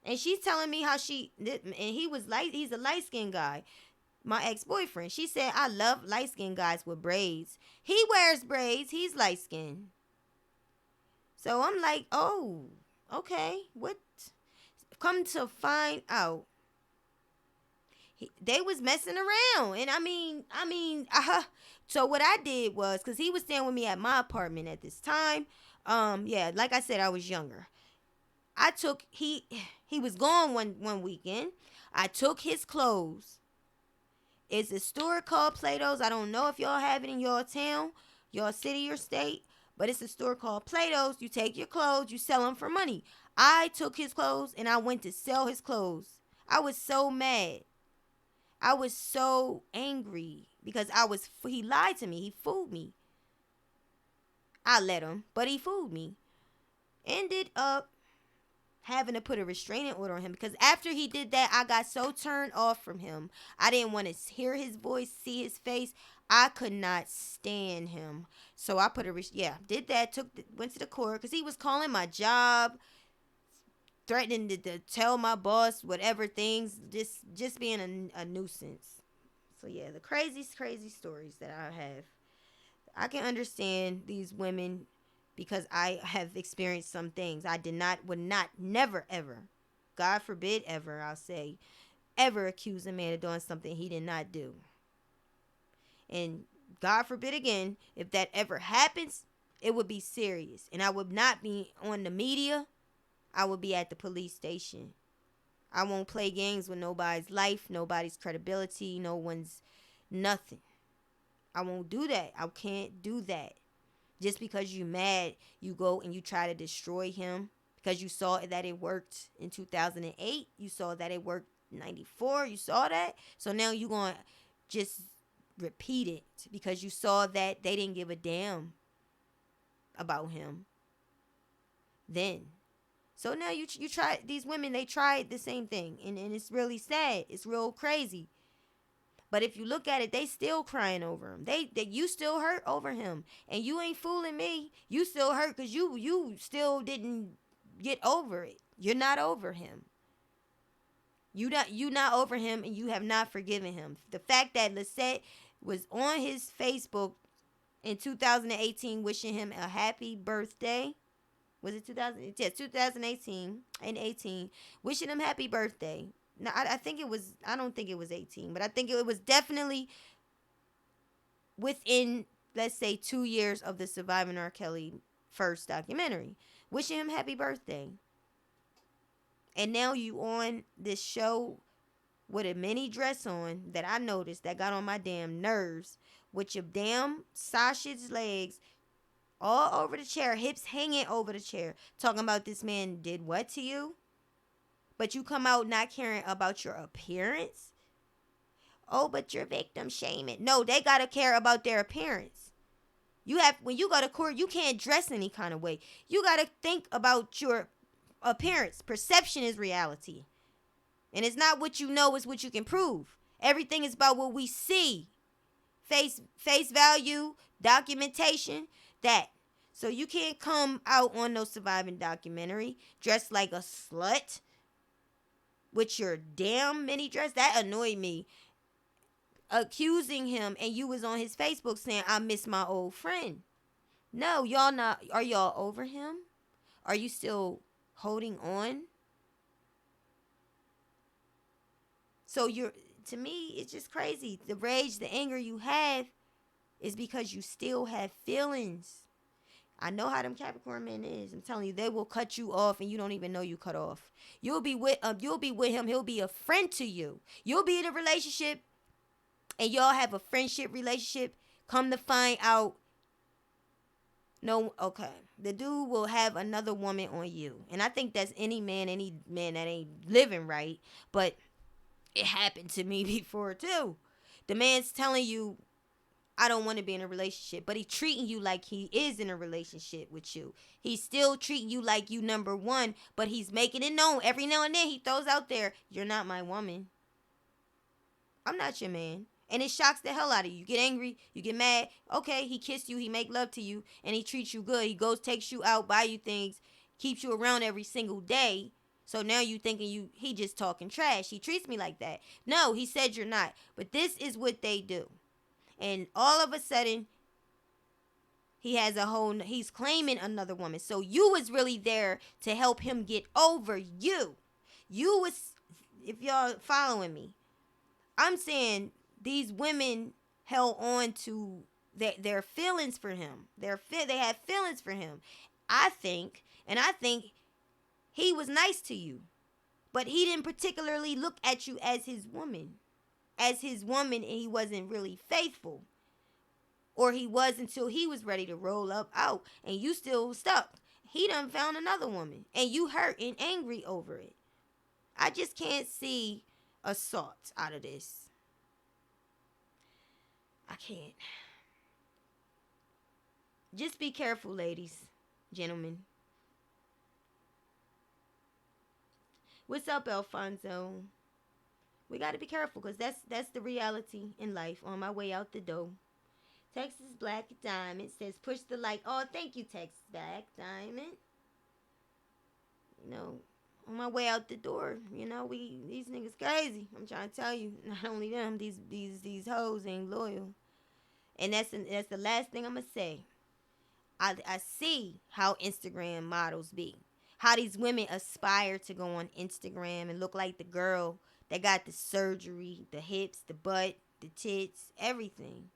And she's telling me how and he's a light-skinned guy, my ex-boyfriend. She said, I love light-skinned guys with braids. He wears braids. He's light-skinned. So I'm like, oh, okay. What? Come to find out, they was messing around. And I mean, so what I did was, because he was staying with me at my apartment at this time. Yeah, like I said, I was younger. He was gone one weekend. I took his clothes. It's a store called Plato's. I don't know if y'all have it in your town, your city or state, but it's a store called Plato's. You take your clothes, you sell them for money. I took his clothes and I went to sell his clothes. I was so mad. I was so angry because he lied to me. He fooled me. I let him, but he fooled me. Ended up having to put a restraining order on him because after he did that, I got so turned off from him. I didn't want to hear his voice, see his face. I could not stand him. So I did that, went to the court because he was calling my job, threatening to tell my boss whatever things, just being a nuisance. So yeah, the crazy stories that I have. I can understand these women because I have experienced some things. I would not, never, ever, God forbid ever, I'll say, ever accuse a man of doing something he did not do. And God forbid again, if that ever happens, it would be serious. And I would not be on the media. I would be at the police station. I won't play games with nobody's life, nobody's credibility, no one's nothing. I won't do that. I can't do that. Just because you're mad, you go and you try to destroy him because you saw that it worked in 2008. You saw that it worked in 94. You saw that. So now you're going to just repeat it because you saw that they didn't give a damn about him then. So now you try, these women, they tried the same thing. And it's really sad. It's real crazy. But if you look at it, they still crying over him. You still hurt over him. And you ain't fooling me. You still hurt because you still didn't get over it. You're not over him. You not over him, and you have not forgiven him. The fact that Lisette was on his Facebook in 2018 wishing him a happy birthday. Was it 2000? Yes, 2018 and 18. Wishing him happy birthday. No, I don't think it was 18, but I think it was definitely within, let's say, 2 years of the Surviving R. Kelly first documentary. Wishing him happy birthday. And now you on this show with a mini dress on that I noticed that got on my damn nerves. With your damn sausage legs all over the chair, hips hanging over the chair. Talking about this man did what to you? But you come out not caring about your appearance? Oh, but you're victim shaming. No, they got to care about their appearance. When you go to court, you can't dress any kind of way. You got to think about your appearance. Perception is reality. And it's not what you know, it's what you can prove. Everything is about what we see. Face value, documentation, that. So you can't come out on no Surviving documentary dressed like a slut with your damn mini dress. That annoyed me. Accusing him, and you was on his Facebook saying, I miss my old friend. No, y'all not. Are y'all over him? Are you still holding on? So to me, it's just crazy. The rage, the anger you have is because you still have feelings. I know how them Capricorn men is. I'm telling you, they will cut you off and you don't even know you cut off. You'll be with him. He'll be a friend to you. You'll be in a relationship and y'all have a friendship relationship. Come to find out, no, okay, the dude will have another woman on you. And I think that's any man that ain't living right. But it happened to me before too. The man's telling you, I don't want to be in a relationship, but he's treating you like he is in a relationship with you. He's still treating you like you number one, but he's making it known every now and then. He throws out there, you're not my woman. I'm not your man. And it shocks the hell out of you. You get angry, you get mad. Okay, he kissed you, he make love to you, and he treats you good. He goes, takes you out, buy you things, keeps you around every single day. So now you thinking he just talking trash. He treats me like that. No, he said you're not. But this is what they do. And all of a sudden, he's claiming another woman. So you was really there to help him get over you. You was, if y'all following me, I'm saying these women held on to their feelings for him. They had feelings for him. I think he was nice to you, but he didn't particularly look at you as his woman. And he wasn't really faithful. Or he was until he was ready to roll up out and you still stuck. He done found another woman and you hurt and angry over it. I just can't see assault out of this. I can't. Just be careful, ladies, gentlemen. What's up, Alfonso? We got to be careful because that's the reality in life. On my way out the door. Texas Black Diamond says, push the like. Oh, thank you, Texas Black Diamond. You know, on my way out the door, these niggas crazy. I'm trying to tell you, not only them, these hoes ain't loyal. And that's the last thing I'm gonna say. I see how Instagram models be. How these women aspire to go on Instagram and look like the girl that got the surgery, the hips, the butt, the tits, everything.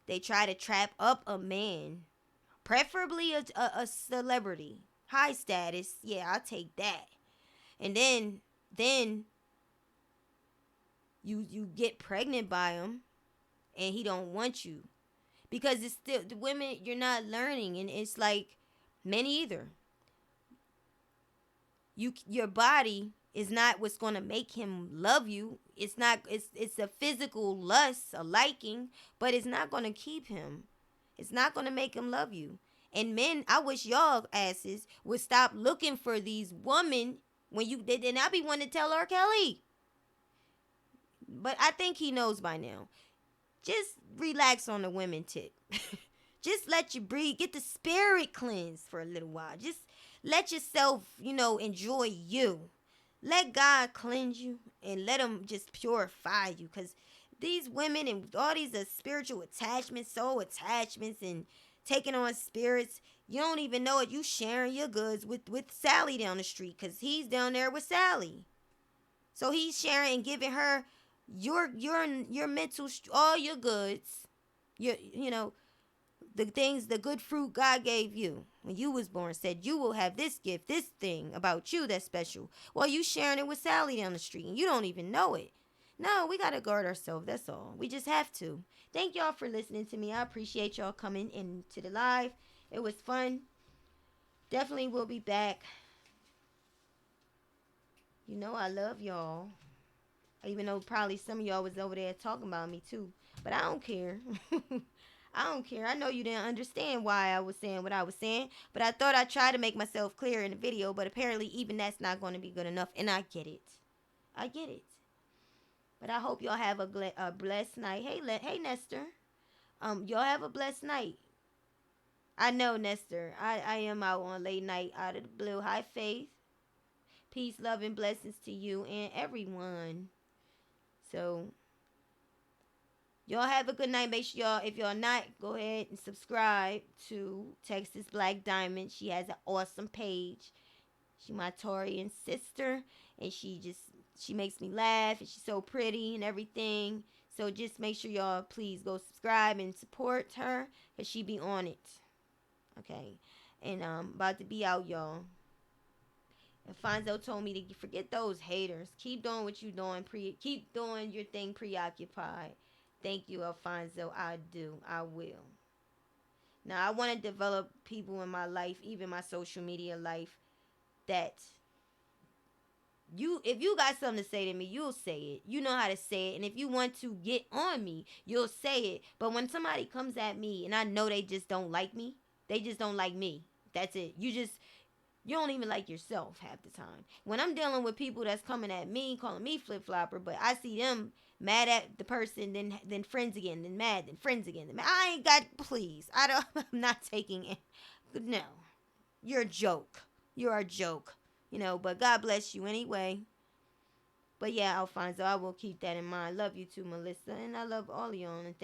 They try to trap up a man, preferably a celebrity, high status. Yeah, I'll take that. And then you get pregnant by him, and he don't want you because it's still the women. You're not learning, and it's like men either. Your body is not what's going to make him love you. It's not. It's a physical lust, a liking, but it's not going to keep him. It's not going to make him love you. And men, I wish y'all asses would stop looking for these women when you did. And I be wanting to tell R. Kelly, but I think he knows by now. Just relax on the women tip. Just let you breathe. Get the spirit cleansed for a little while. Just let yourself, enjoy you. Let God cleanse you and let him just purify you. Because these women and all these spiritual attachments, soul attachments, and taking on spirits, you don't even know it. You sharing your goods with Sally down the street because he's down there with Sally. So he's sharing and giving her your mental, all your goods, the things, the good fruit God gave you when you was born, said you will have this gift, this thing about you that's special. Well, you sharing it with Sally down the street and you don't even know it. No, we got to guard ourselves. That's all. We just have to. Thank y'all for listening to me. I appreciate y'all coming into the live. It was fun. Definitely will be back. I love y'all. Even though probably some of y'all was over there talking about me too. But I don't care. I don't care. I know you didn't understand why I was saying what I was saying. But I thought I'd try to make myself clear in the video. But apparently even that's not going to be good enough. And I get it. I get it. But I hope y'all have a blessed night. Hey, Nestor. Y'all have a blessed night. I know, Nestor. I am out on late night out of the blue. High faith. Peace, love, and blessings to you and everyone. So, y'all have a good night. Make sure y'all, if y'all not, go ahead and subscribe to Texas Black Diamond. She has an awesome page. She my Taurian sister, and she just She makes me laugh, and she's so pretty and everything. So just make sure y'all please go subscribe and support her, because she be on it. Okay. And about to be out, y'all. Alfonso told me to forget those haters. Keep doing what you're doing. Keep doing your thing preoccupied. Thank you, Alfonso. I do. I will. Now, I want to develop people in my life, even my social media life, that if you got something to say to me, you'll say it. You know how to say it. And if you want to get on me, you'll say it. But when somebody comes at me and I know they just don't like me, they just don't like me. That's it. You don't even like yourself half the time. When I'm dealing with people that's coming at me, calling me flip-flopper, but I see them mad at the person, then friends again, then mad, then friends again. Then mad. I ain't got, please. I'm not taking it. No. You're a joke. You're a joke. But God bless you anyway. But yeah, Alfonso, I will keep that in mind. Love you too, Melissa. And I love all of y'all. And thank